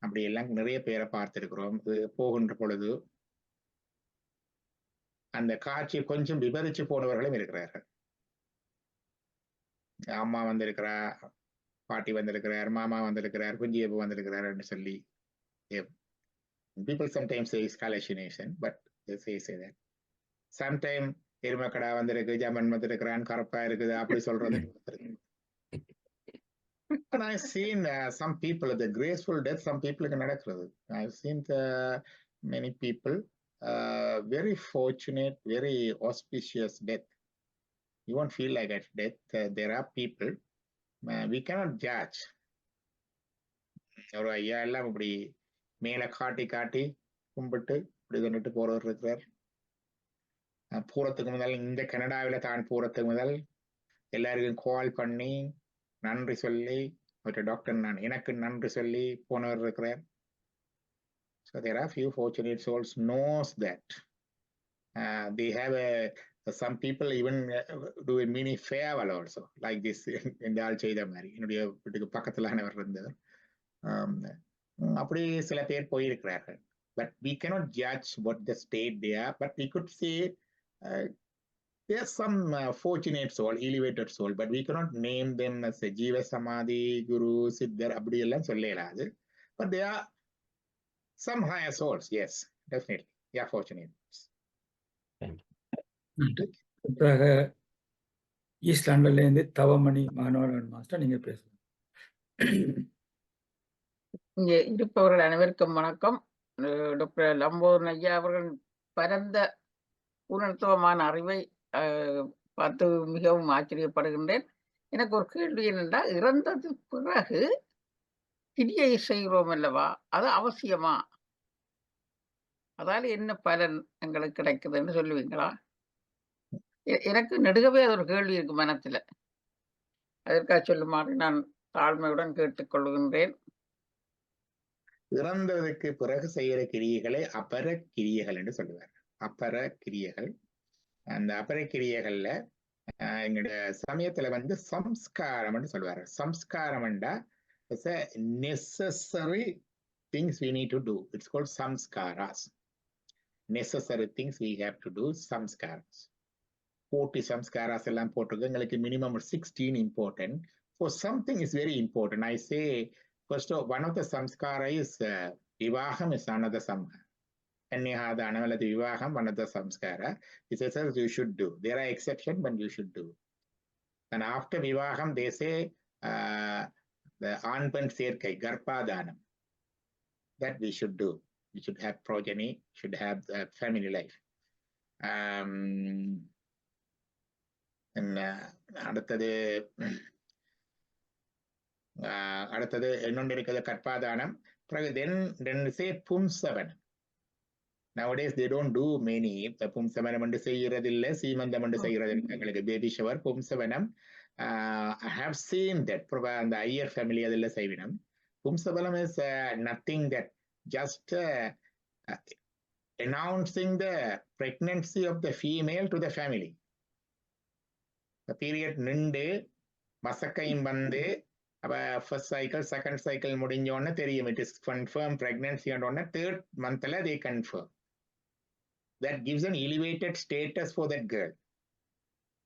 அப்படி எல்லாம் நிறைய பேரை பார்த்திருக்கிறோம். போகின்ற பொழுது அந்த காட்சியை கொஞ்சம் விவரிச்சு போனவர்களும் இருக்கிறார்கள். அம்மா வந்திருக்கிறா, பாட்டி வந்திருக்கிறார், மாமா வந்திருக்கிறார், குஞ்சியப்பு வந்திருக்கிறாருன்னு சொல்லி. People sometimes say it's hallucination, but they say that. Sometimes எருமக்கடா வந்திருக்கு, ஜமன் வந்திருக்கிறான், கருப்பா இருக்குது, அப்படி சொல்றது. And I've seen some people, the graceful death, some people can நடக்கிறது. I've seen many people, very fortunate, very auspicious death. You won't feel like a death. There are people, we cannot judge. ஒரு ஐயா எல்லாம் இப்படி மேல காட்டி காட்டி கும்பிட்டு இப்படி தந்துட்டு போறவர் இருக்கிறார். பூரத்துக்கு முதல் இந்த கனடாவில தான் பூரத்துக்கு முதல் எல்லாருக்கும் கால் பண்ணி நன்றி சொல்லி ஒரு டாக்டர் எனக்கு நன்றி சொல்லி போனவர் இருக்கிறார். So there are few fortunate souls knows that. They have some people even do a mini farewell also like this இந்த ஆள் செய்த மாதிரி என்னுடைய வீட்டுக்கு பக்கத்துலானவர் இருந்தவர். அப்படி சில பேர் போயிருக்கிறார்கள். But we cannot judge what the state they are, but we could say there's some fortunate soul, elevated soul, but we cannot name them as a Jiva Samadhi, Guru, Siddhar, அப்படி எல்லாம் சொல்லலாது. But they are some higher souls, yes, definitely. They are fortunate.
East லண்டன்லேருந்து தவமணி மாணவன் master, நீங்க பேசுங்க.
இங்கே இருப்பவர்கள் அனைவருக்கும் வணக்கம். டாக்டர் லம்போதரன் ஐயா அவர்கள் பரந்த பூரணத்துவமான அறிவை பார்த்து மிகவும் ஆச்சரியப்படுகின்றேன். எனக்கு ஒரு கேள்வி என்னென்றால், இறந்தது பிறகு கிரியை செய்கிறோம் அல்லவா, அது அவசியமா? அதால என்ன பலன் எங்களுக்கு கிடைக்குதுன்னு சொல்லுவீங்களா? எனக்கு நெடுகவே அது ஒரு கேள்வி இருக்கு மனத்துல. அதற்காக சொல்லுமாறு நான் தாழ்மையுடன் கேட்டுக்கொள்கின்றேன்.
இறந்ததுக்கு பிறகு செய்கிற கிரியைகளை அபர கிரியைகள் என்று சொல்லுவார். அபர கிரியைகள். அந்த அபர கிரியைகள்ல எங்களுடைய சமயத்துல வந்து சம்ஸ்காரம் சொல்லுவாரு. சம்ஸ்காரம் is a necessary things we need to do. It's called samskaras. Necessary things we have to do, samskaras. 40 samskaras எல்லாம் போட்டிருக்கு. எங்களுக்கு minimum 16 important. For something is very important. I say, first of one of the samskara is vivaham is another samskara. Kanyahada anavalati vivaham, one of the samskara. It says you should do. There are exceptions, but you should do. And after vivaham, they say the anpan serkai, garpadhanam. That we should do. We should have progeny, should have family life. அடுத்தது இன்னொன்று இருக்குது கற்பாதானம். then say pumsavanam. Nowadays they don't do many. Pumsavanam என்று செய்யறதில்லை, சீமந்தம் என்று செய்யறதில்லை. எங்களுக்கு baby shower Pumsavanam. I have seen that. அந்த Iyer family அதில் செய்வினம். Pumsavanam is nothing that just announcing the pregnancy of the female to the family. The period நின்று மசக்கையும் வந்து அப்ப ஃபர்ஸ்ட் சைக்கிள் செகண்ட் சைக்கிள் முடிஞ்சோடனே தெரியும் இட் இஸ் கன்ஃபார்ம் பிரெக்னன்சி உடனே third மந்த்ல they confirm. That gives an elevated status for that girl.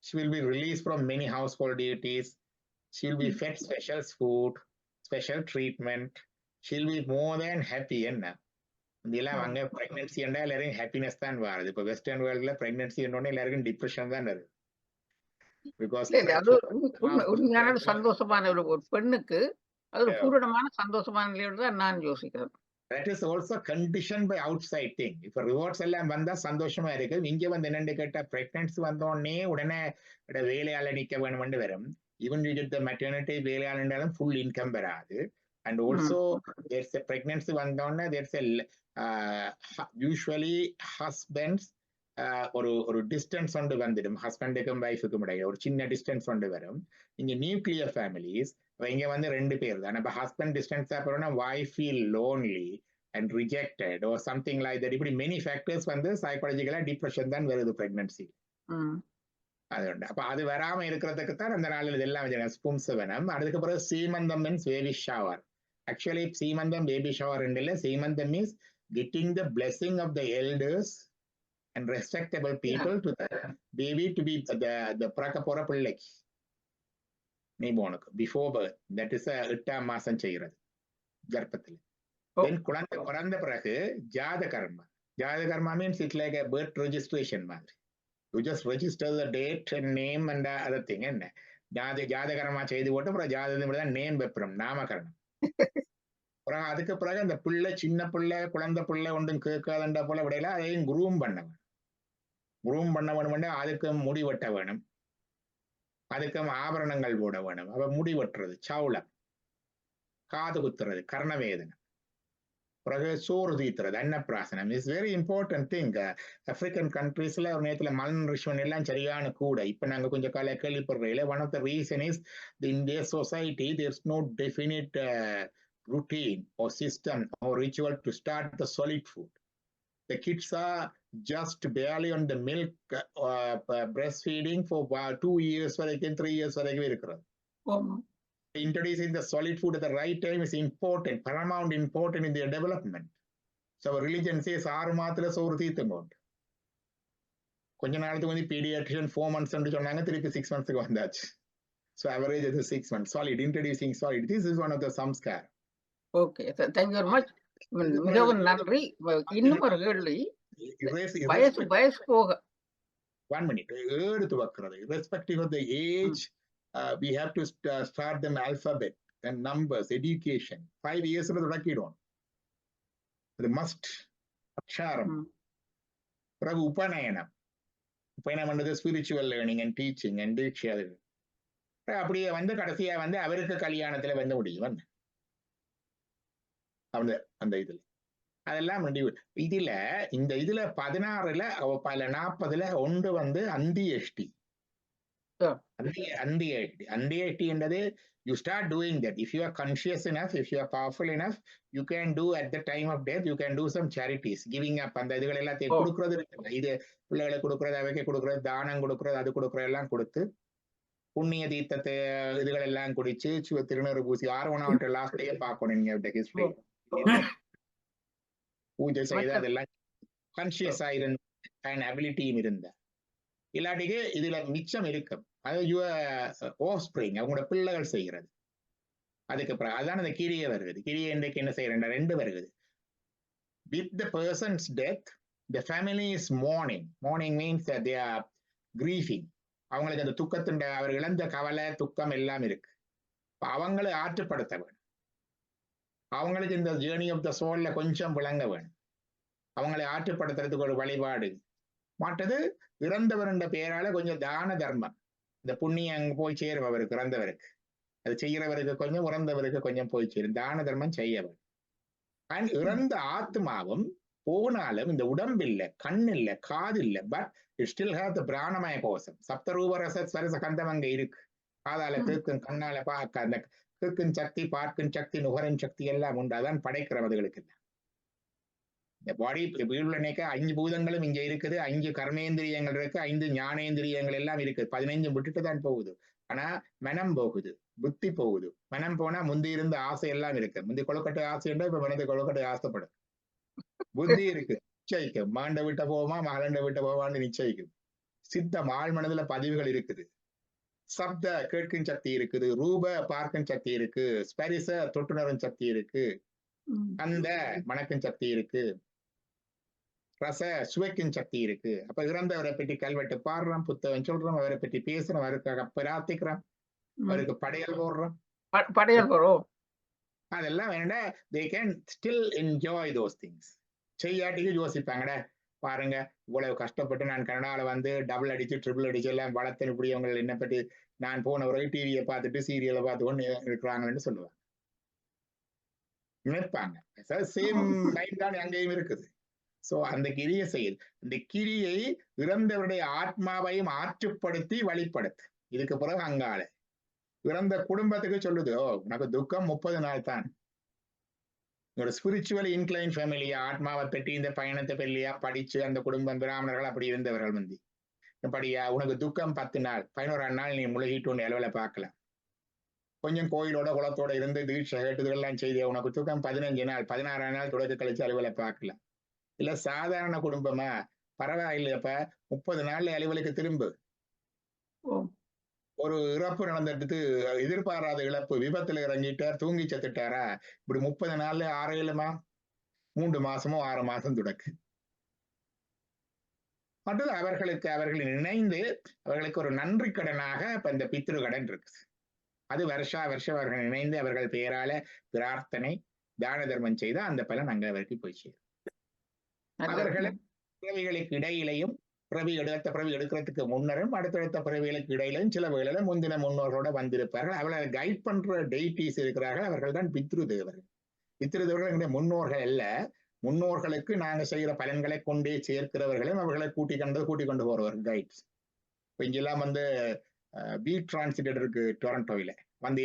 She will be released from many household duties. She will be fed special food, special treatment. She will be more than happy. என்ன இதெல்லாம் அங்க pregnancy என்றா எல்லாரும் happiness தான் வருது. இப்போ western வேர்ல்ட்ல pregnancy என்னோட எல்லாருக்கும் டிப்ரெஷன் தான் வருது.
உண்மையான சந்தோஷமான ஒரு பெண்ணுக்கு அது ஒரு பூரணமான சந்தோஷமான நிலையோடு தான் நான் யோசிக்கிறேன்.
That is also conditioned by outside thing. இப்ப ரிவார்ட்ஸ் எல்லாம் வந்தா சந்தோஷமா இருக்கு. இங்க வந்து என்னன்னு கேட்டா பிரெக்னன்சி வந்தோடனே உடனே வேலையால நிக்க வேணும்னு வரும். Even you get the maternity வேலையாளண்டாலும் ஃபுல் இன்கம் வராது. And also there's a pregnancy வந்தோடனே தேர்ஸ் எ யூஸ்வலி ஹஸ்பண்ட்ஸ் ஒரு டிஸ்டன்ஸ் ஒன்று வந்துடும். ஹஸ்பண்டுக்கும் ஒய்ஃபுக்கும் இடையே ஒரு சின்ன டிஸ்டன்ஸ் ஒன்று வரும். இங்க நியூக்ளியர் ஃபேமிலிஸ் இங்க வந்து 2 பேர் தான். நம்ம ஹஸ்பண்ட் டிஸ்டன்ஸ் அப்புறம்னா wife feel lonely and rejected or something like that. இப்படி மெனி ஃபேக்டர்ஸ் வந்து சைக்காலஜிக்கலா டிப்ரெஷன் தான் வருது பிரெக்னன்சி. அது உண்டு. அப்ப அது வராம இருக்கிறதுக்கு தான் அந்த நாளில் இதெல்லாம் பும்சவனம். அதுக்கு பிறகு Seemantham means baby shower. Actually Seemantham baby shower இல்லை. Seemantham means getting the blessing of the elders and respectable people to the baby to be the பிறக்க போற பிள்ளைக்கு. நீபோனுக்கு பிஃபோர் பர்த், தட் இஸ் 8ஆம் மாசம் செய்கிறது கர்ப்பத்தில். தென் குழந்தை பிறந்த பிறகு Jatakarma. Jatakarma means it's like a birth registration மாதிரி. You just register the date and name and other thing. என்ன ஜாதகரமா செய்து போட்டு அப்புறம் ஜாதகம் நேம் வைக்கிறோம், நாமகரணம். அப்புறம் அதுக்கு பிறகு அந்த பிள்ளை, சின்ன பிள்ளை, குழந்தை பிள்ளை ஒன்றும் கேட்காதண்டா போல விடையில அதையும் குரூம் பண்ண வேணும். குரூம் பண்ண வேணும், அதுக்கு முடி வெட்ட வேணும், அதுக்கு ஆபரணங்கள் போட வேணும். அவ முடி வெட்டுறது, சவுளம், காது குத்துறது, கர்ணவேதனை, பிறகு சோறு தீத்துறது, Annaprashanam. Is very important thing. African கண்ட்ரீஸ்ல ஒரு நேரத்துல மல்நியூட்ரிஷன் எல்லாம் சரியான கூட. இப்ப நாங்க கொஞ்சம் கால கேள்விப்படுறீங்களே, one of the reason is in their society there is no definite routine or system or ritual to start the solid food. The kids are just barely on the milk breastfeeding for 2 years வரைக்கும் 3 years வரைக்கும் இருக்கிறது. Introducing the solid food at the right time is important, paramount important in their development. So our religion says 6 மாதத்துல சோறு தீர்த்துங்கோண்டு. கொஞ்ச நாளுக்கு வந்து pediatrician 4 months ன்னு சொன்னாங்க, திருப்பி 6 monthsக்கு வந்தாச்சு. So average is 6 months. Solid, introducing solid. This is one of the samskar.
Okay, thank you very much. மிகவும் நன்றி. இன்னும் ஒரு கேள்வி, வயசு போக
1 minute. எடுத்து வைக்கிறது, irrespective of the age, we have to start them alphabet and numbers, education. 5 years தொடக்கிடும். அது மஸ்ட். அக்ஷாரம், பிறகு உபநயனம். உபநயனம் பண்றது spiritual learning and teaching and தீட்சை. அப்படியே வந்து கடைசியா வந்து அவருக்கு கல்யாணத்துல வந்து முடியும் அந்த இதுல. அதெல்லாம் இதுல இந்த இதுல 16ல பல 40ல ஒன்று வந்து அந்தியஷ்டி. அந்தியஷ்டி என்றது you start doing that. If you are conscious enough, if you are powerful enough, you can do at the time of death, you can do some charities, giving up. அந்த இதுகள் எல்லாத்தையும் கொடுக்கறது இருக்குல்ல, இது பிள்ளைகளை கொடுக்கறது, அவைக்கு கொடுக்கறது, தானம் கொடுக்கறது, அது கொடுக்கறது எல்லாம் கொடுத்து புண்ணிய தீர்த்தத்தை இதுகள் எல்லாம் குடிச்சு திருநூறு பூசி ஆர்வனாவற்ற லாஸ்ட் டே பார்க்கணும். நீங்க ஹிஸ்டரி பூஜை செய்து அதெல்லாம் கான்சியஸா இருந்த அண்ட் அபிலிட்டியும் இருந்த இல்லாட்டிக்கு இதுல மிச்சம் இருக்கும். அது ஆஃப்ஸ்பிரிங், அவங்களோட பிள்ளைகள் செய்கிறது. அதுக்கப்புறம் அதான் அந்த கிரியை வருகிறது. கிரியை இன்றைக்கு என்ன செய்யறேன், 2 வருகிறது. With the person's death the family is mourning. Mourning means they are grieving. அவங்களுக்கு அந்த துக்கத்தின் அவர் இழந்த கவலை, துக்கம் எல்லாம் இருக்கு. அவங்களை ஆற்றுப்படுத்த வேணும். அவங்களுக்கு இந்த ஜேர்னி ஆஃப் த சோல்ல கொஞ்சம் விளங்க வேணும். அவங்களை ஆற்றுப்படுத்துறதுக்கு ஒரு வழிபாடு. மற்றது இறந்தவர் என்ற பெயரால கொஞ்சம் தான தர்மம், இந்த புண்ணியம் அங்க போய் சேரும் அவருக்கு, இறந்தவருக்கு. அது செய்யறவருக்கு கொஞ்சம், இறந்தவருக்கு கொஞ்சம் போய் சேரும். தான தர்மம் செய்யவர். அண்ட் இறந்த ஆத்மாவும் போனாலும் இந்த உடம்பு இல்லை, கண் இல்லை, காது இல்லை, but it still have the பிராணமய கோஷம். சப்தரூப ரச ஸ்வரச கந்தம் அங்க இருக்கு. காதால கேட்கும், கண்ணால பார்க்க, அந்த கேட்கும் சக்தி, பார்க்கும் சக்தி, நுகரும் சக்தி எல்லாம் உண்டு. அதான் படைக்கிறவர்களுக்கு இல்லை. இந்த பாடி வீடுல நினைக்க 5 பூதங்களும் இங்க இருக்குது, 5 கர்மேந்திரியங்கள் இருக்கு, 5 ஞானேந்திரியங்கள் எல்லாம் இருக்குது. 15 விட்டுட்டு தான் போகுது. ஆனா மனம் போகுது, புத்தி போகுது. மனம் போனா முந்தி இருந்த ஆசை எல்லாம் இருக்கு. முந்தி கொழுக்கட்டை ஆசை உண்டா, இப்ப மனது கொழுக்கட்டை ஆசைப்படும். புத்தி இருக்கு, நிச்சயிக்கும். மாண்ட விட்ட போவோமா, மகளண்ட விட்ட போவான்னு நிச்சயிக்கும். சித்தம் ஆழ் மனதுல பதிவுகள் இருக்குது. சப்த கேட்கும் சக்தி இருக்குது, ரூப பார்க்கும் சக்தி இருக்கு, ஸ்பரிச தொட்டுணரும் சக்தி இருக்கு, அந்த மணக்கும் சக்தி இருக்கு, ரச சுவைக்கும் சக்தி இருக்கு. அப்ப இறந்தவரை பற்றி கல்வெட்டு பாடுறோம், புத்தகம் சொல்றோம், அவரை பற்றி பேசுறோம், அவருக்காக பிரார்த்திக்கிறோம், அவருக்கு படையல் போடுறோம். அதெல்லாம் வேண்டா, they can still enjoy those things. செய்யாட்டிக்கு யோசிப்பாங்கடா, பாருங்க இவ்வளவு கஷ்டப்பட்டு நான் கனடால வந்து டபுள் அடிச்சு ட்ரிபிள் அடிச்சு எல்லாம் வளர்த்து இப்படியவங்க என்ன பற்றி நான் போன ஒரு டிவியை பார்த்துட்டு சீரியலை பார்த்து கொண்டு இருக்கிறாங்கன்னு சொல்லுவாங்க, நினைப்பாங்க. சேம் மைண்ட் தான் அங்கேயும் இருக்குது. சோ அந்த கிரியை செய்யுது. இந்த கிரியை இறந்தவருடைய ஆத்மாவையும் ஆற்றுப்படுத்தி வழிபடுத்து. இதுக்கு பிறகு அங்கால இறந்த குடும்பத்துக்கு சொல்லுது, ஓ உனக்கு துக்கம் 30 நாள் தான். ஒரு ஸ்பிரிச்சுவல் இன்க்ளைன் ஃபேமிலி, ஆத்மாவை பற்றி இந்த பயணத்தை பெல்லியா படிச்சு அந்த குடும்பம் பிராமணர்கள் அப்படி இருந்தவர்கள் முந்தி படியா, உனக்கு துக்கம் 10 நாள், 11ஆம் நாள் நீ முழுகிட்டு ஒன்று அளவுல பார்க்கலாம். கொஞ்சம் கோயிலோட குளத்தோட இருந்து தீட்சை கேட்டுதெல்லாம் செய்தியா, உனக்கு துக்கம் 15 நாள், 16ஆம் நாள் தொடக்க கழிச்சு அலுவலை பார்க்கலாம். இல்ல சாதாரண குடும்பமா, பரவாயில்லையப்ப 30 நாள்ல அலுவலுக்கு திரும்பு. ஒரு இறப்பு நடந்துட்டு எதிர்பாராத இழப்பு, விபத்துல இறங்கிட்டார், தூங்கி செத்துட்டாரா, இப்படி 30 நாள்ல 3 மாசமோ 6 மாசம் தொடக்கு. அடுத்து அவர்கள் இணைந்து அவர்களுக்கு ஒரு நன்றி கடனாக இப்ப இந்த பித்ரு கடன் இருக்கு. அது வருஷா வருஷம் அவர்கள் இணைந்து அவர்கள் பெயரால பிரார்த்தனை தான தர்மம் செய்து அந்த பலன் அங்க அவருக்கு போய் சேரும். அவர்களை பிறவிகளுக்கு இடையிலையும் அடுத்த பிறவி எடுக்கிறதுக்கு முன்னரும் அடுத்தடுத்த பிறவிகளுக்கு இடையிலும் சில வேளையில முந்தின முன்னோர்களோட வந்திருப்பார்கள். அவர்களை கைட் பண்ற டெய்டிஸ் இருக்கிறார்கள். அவர்கள் தான் பித்ரு தேவர்கள். பித்ரு தேவர்கள் எங்களுடைய முன்னோர்கள் அல்ல. முன்னோர்களுக்கு நாங்க செய்யற பலன்களை கொண்டே சேர்க்கிறவர்களையும் அவர்களை கூட்டிக் கொண்டு போறவர்கள் கைட்ஸ். இப்ப இங்கெல்லாம் பீட் டிரான்சிடர் இருக்கு டொரண்டோவில,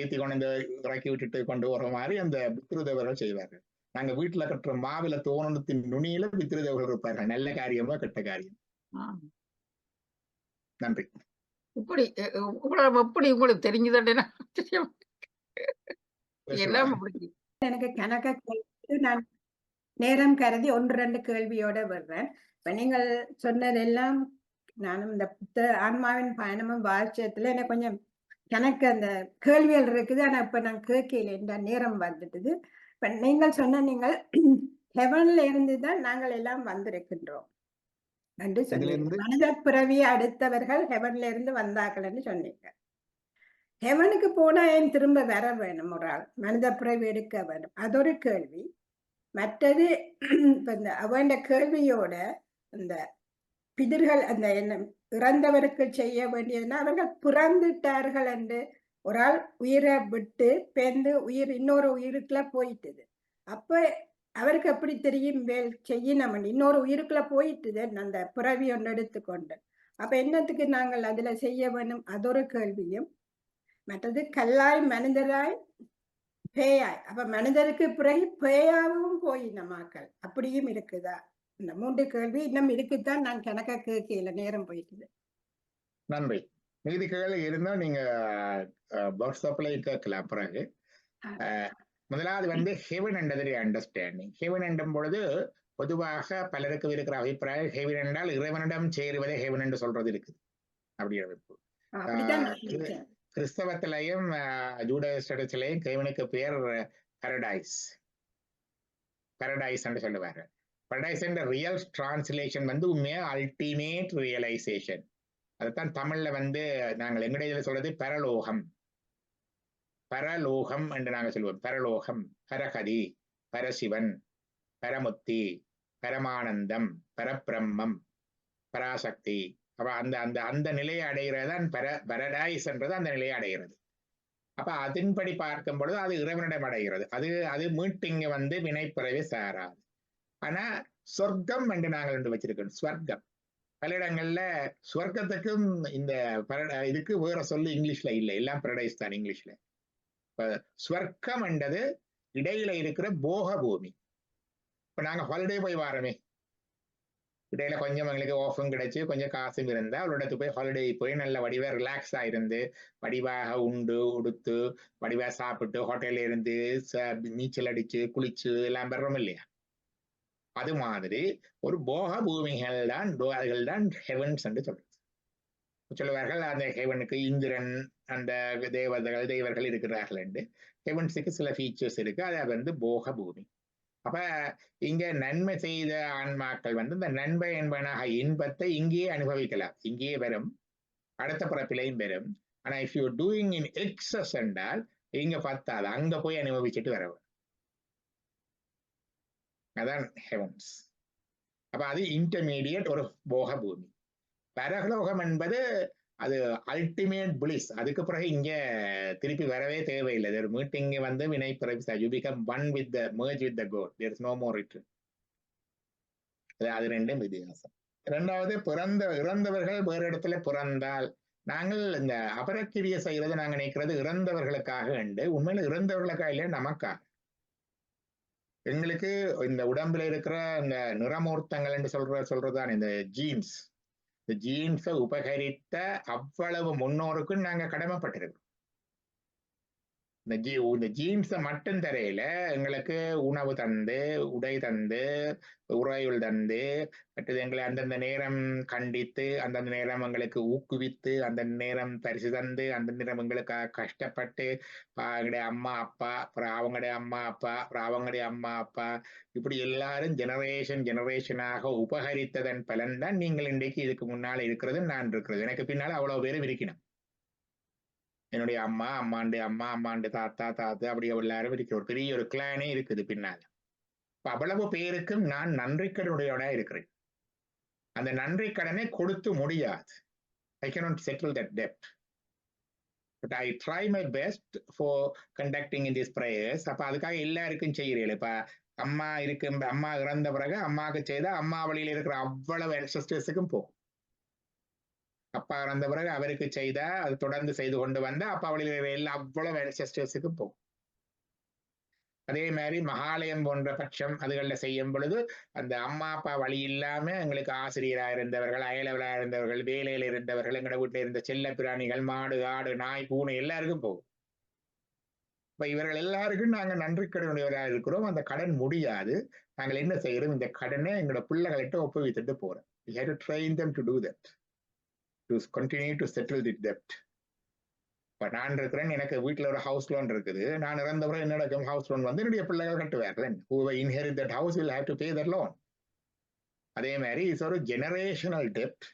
ஏத்தி கொண்டு இறக்கி விட்டுட்டு கொண்டு வர மாதிரி அந்த பித்ருதேவர்கள் செய்வார்கள். நாங்க வீட்டுல கட்டுற மாவில தோரணத்தின் நுனியில பித்ருதேவர்கள் இருப்பார்கள். நல்ல காரியமா கெட்ட காரியம். நன்றி.
இப்படி எப்படி உங்களுக்கு தெரிஞ்சது? எல்லாம்
எனக்கு கணக்க நான் நேரம் கருதி 1-2 கேள்வியோட வர்றேன். இப்ப நீங்கள் சொன்னதெல்லாம் நானும் இந்த ஆன்மாவின் பயணமும் வாட்சியத்துல எனக்கு கொஞ்சம் எனக்கு அந்த கேள்விகள் இருக்குது. ஆனா இப்ப நான் கேட்கல, இந்த நேரம் வந்துட்டுது. இப்ப நீங்கள் சொன்ன நீங்கள் ஹெவன்ல இருந்துதான் நாங்கள் எல்லாம் வந்திருக்கின்றோம் என்று சொன்னீங்க. மனித பிறவியை அடுத்தவர்கள் ஹெவன்ல இருந்து வந்தார்கள் என்று சொன்னீங்க. ஹெவனுக்கு போனா ஏன் திரும்ப வர வேணும்? ஒரு ஆள் மனித பிறவி எடுக்க வேணும், அது ஒரு கேள்வி. மற்றது இப்ப இந்த அவன் கேள்வியோட இந்த பிதர்கள் அந்த என்ன இறந்தவருக்கு செய்ய வேண்டியதுன்னா, அவர்கள் பிறந்துட்டார்கள் என்று ஒரு ஆள் உயிரை விட்டு பேர்ந்து உயிர் இன்னொரு உயிருக்குள்ள போயிட்டுது. அப்ப அவருக்கு எப்படி தெரியும் வேல் செய்யணும்? இன்னொரு உயிருக்குள்ள போயிட்டுது அந்த பிறவி ஒன்று எடுத்துக்கொண்டு. அப்ப என்னத்துக்கு நாங்கள் அதுல செய்ய வேணும்? அது ஒரு கேள்வியும். மற்றது கல்லாய் மனிதராய் பேயாய், அப்ப மனிதருக்கு பிறகு பேயாவும் போயின மக்கள் அப்படியும் இருக்குதா? இந்த 3 கேள்வி இன்னும் இருக்குதான். நான் கணக்கா கேட்கல, நேரம் போயிட்டுது.
நன்றி. மீதி கேள்வி இருந்தா நீங்க வாட்ஸ்அப்ல கேட்கலாம். பிறகு முதலாவது ஹெவன் என்றது அண்டர்ஸ்டாண்டிங். ஹெவன் என்றும் பொழுது பொதுவாக பலருக்கு இருக்கிற அபிப்பிராயம் ஹெவன் என்றால் இறைவனிடம் சேருவதே ஹெவன் என்று சொல்றது இருக்குது. அப்படி கிறிஸ்தவத்திலையும் ஜூடாயிஸ்டிலையும் ஹெவனுக்கு பேர் பாரடைஸ். பாரடைஸ் என்று சொல்லுவாங்க. பாரடைஸ் என்ற ரியல் டிரான்ஸ்லேஷன் உண்மையா அல்டிமேட் ரியலைசேஷன். அதுதான் தமிழ்ல நாங்கள் எங்களுடைய சொல்றது பரலோகம். பரலோகம் என்று நாங்கள் சொல்லுவோம். பரலோகம், பரகதி, பரசிவன், பரமுத்தி, பரமானந்தம், பரபிரம்மம், பராசக்தி. அப்ப அந்த அந்த அந்த நிலையை அடைகிறதான் பரடைஸ் என்றது அந்த நிலையை அடைகிறது. அப்ப அதன்படி பார்க்கும் பொழுது அது இறைவனிடம் அடைகிறது. அது மீட்டிங்க வினைப்பிறவே சாராது. ஆனா சொர்க்கம் என்று நாங்கள் வச்சிருக்கோம். ஸ்வர்க்கம் பல இடங்கள்ல ஸ்வர்க்கத்துக்கும் இந்த இதுக்கு வேற சொல்லு இங்கிலீஷ்ல இல்லை, எல்லாம் பரடைஸ் தான் இங்கிலீஷ்ல. ஸ்வர்க்கம் என்றது இடையில இருக்கிற போக பூமி. இப்ப நாங்க ஹாலிடே போய் வாரமே, இடையில கொஞ்சம் எங்களுக்கு ஆஃபும் கிடைச்சு கொஞ்சம் காசும் இருந்தா அவரோட போய் ஹாலிடே போய் நல்ல வடிவா ரிலாக்ஸா இருந்து வடிவாக உண்டு உடுத்து வடிவா சாப்பிட்டு ஹோட்டல்ல இருந்து நீச்சல் அடிச்சு குளிச்சு எல்லாம் பெறோம் இல்லையா? அது மாதிரி ஒரு போக பூமிகள் தான் அதுகள் தான் ஹெவன்ஸ் என்று சொல்லுவார்கள். அந்த ஹெவனுக்கு இந்திரன் அந்த தேவர்கள் இருக்கிறார்கள் என்று. ஹெவன்ஸுக்கு சில ஃபீச்சர்ஸ் இருக்கு. அது போக பூமி. அப்ப இங்க நன்மை செய்த ஆன்மாக்கள் இந்த நன்மை என்பனாக இன்பத்தை இங்கேயே அனுபவிக்கலாம், இங்கேயே வரும், அடுத்த பிறப்பிலையும் வரும். ஆனா if you doing in excess என்றால் இங்க பார்த்தால் அங்க போய் அனுபவிச்சுட்டு வரவும். அதான் ஹெவன்ஸ். அப்ப அது இன்டர்மீடியட் ஒரு போக பூமி. பரலோகம் என்பது அது அல்டிமேட் பிளிஸ். அதுக்கு பிறகு இங்க திருப்பி வரவே தேவையில்லை. ஒரு மீட்டிங் வினை பிறகு you become one with the merge with the God. There is no more return. அது ரெண்டும் வித்தியாசம். இரண்டாவது இறந்தவர்கள் வேறு இடத்துல பிறந்தால் நாங்கள் இந்த அபரக்கிரிய செய்யறது நாங்க நினைக்கிறது இறந்தவர்களுக்காக உண்டு. உண்மையில இறந்தவர்களுக்காக இல்லை, நமக்காக. எங்களுக்கு இந்த உடம்புல இருக்கிற இந்த நிறமூர்த்தங்கள் என்று சொல்றதுதான் இந்த ஜீன்ஸ். இந்த ஜீன்ஸை உபகரித்த அவ்வளவு முன்னோருக்கும் நாங்க கடமைப்பட்டிருக்கோம். இந்த ஜீன்ஸை மட்டும் தரையில எங்களுக்கு உணவு தந்து, உடை தந்து, உறையுள் தந்து, மற்றது எங்களை அந்தந்த நேரம் கண்டித்து, அந்தந்த நேரம் எங்களுக்கு ஊக்குவித்து, அந்தந்த நேரம் பரிசு தந்து, அந்த நேரம் எங்களுக்காக கஷ்டப்பட்டு, எங்களுடைய அம்மா அப்பா, அப்புறம் அவங்களுடைய அம்மா அப்பா, அப்புறம் அவங்களுடைய அம்மா அப்பா, இப்படி எல்லாரும் ஜெனரேஷனாக உபகரித்ததன் பலன் தான் நீங்கள் இன்றைக்கு இதுக்கு முன்னால இருக்கிறது, நான் இருக்கிறது. எனக்கு பின்னால அவ்வளவு பேரும் இருக்கணும். என்னுடைய அம்மா, அம்மாண்டு அம்மா, அம்மாண்டு தாத்தா, அப்படி எல்லாரும் இருக்கிற ஒரு பெரிய ஒரு கிளானே இருக்குது பின்னால. இப்ப அவ்வளவு பேருக்கும் நான் நன்றி கடனுடையவனா இருக்கிறேன். அந்த நன்றி கடனை கொடுத்து முடியாது. I cannot settle that debt. But I try my best for conducting in these prayers. அப்ப அதுக்காக எல்லாருக்கும் செய்கிறேன். இப்ப அம்மா இறந்த பிறகு அம்மாவுக்கு செய்தா அம்மா வழியில் இருக்கிற அவ்வளவு ancestors-க்கும் போகும். அப்பா இறந்த பிறகு அவருக்கு செய்தா அது தொடர்ந்து செய்து கொண்டு வந்தா அப்பா வழியில் எல்லா அவ்வளவு ancestors-க்கும் போகும். அதே மாதிரி மகாலயம் போன்ற பட்சம் அதுகளில் செய்யும் பொழுது அந்த அம்மா அப்பா வழி இல்லாம எங்களுக்கு ஆசிரியராக இருந்தவர்கள், அயலவராக இருந்தவர்கள், வேலையில இருந்தவர்கள், எங்களோட வீட்டில் இருந்த செல்ல பிராணிகள், மாடு, ஆடு, நாய், பூனை எல்லாருக்கும் போகும். இப்ப இவர்கள் எல்லாருக்கும் நாங்க நன்றி கடனுடையவராக இருக்கிறோம். அந்த கடன் முடியாது. நாங்கள் என்ன செய்யறோம்? இந்த கடனை எங்களோட பிள்ளைகள்கிட்ட ஒப்புவித்துட்டு போறோம். We have to train them to do that, to continue to settle the debt. இப்ப நான் இருக்கிறேன், எனக்கு வீட்டுல ஒரு ஹவுஸ் லோன் இருக்குது. நான் இறந்தவரை என்னோட ஹவுஸ் லோன் வந்து என்னுடைய பிள்ளைகள் கட்டுவார்கள். Whoever inherit that house will have to pay that loan. அதே மாதிரி இது ஒரு generational dept.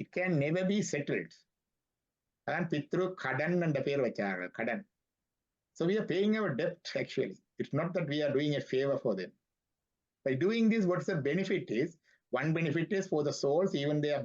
It can never be settled. அதான் பித்ரு கடன் என்ற பேர் வச்சார்கள், கடன். So we are paying our debt actually. It's not that we are doing a favor for them. By doing this, what's the benefit is? One benefit is for the souls, even they are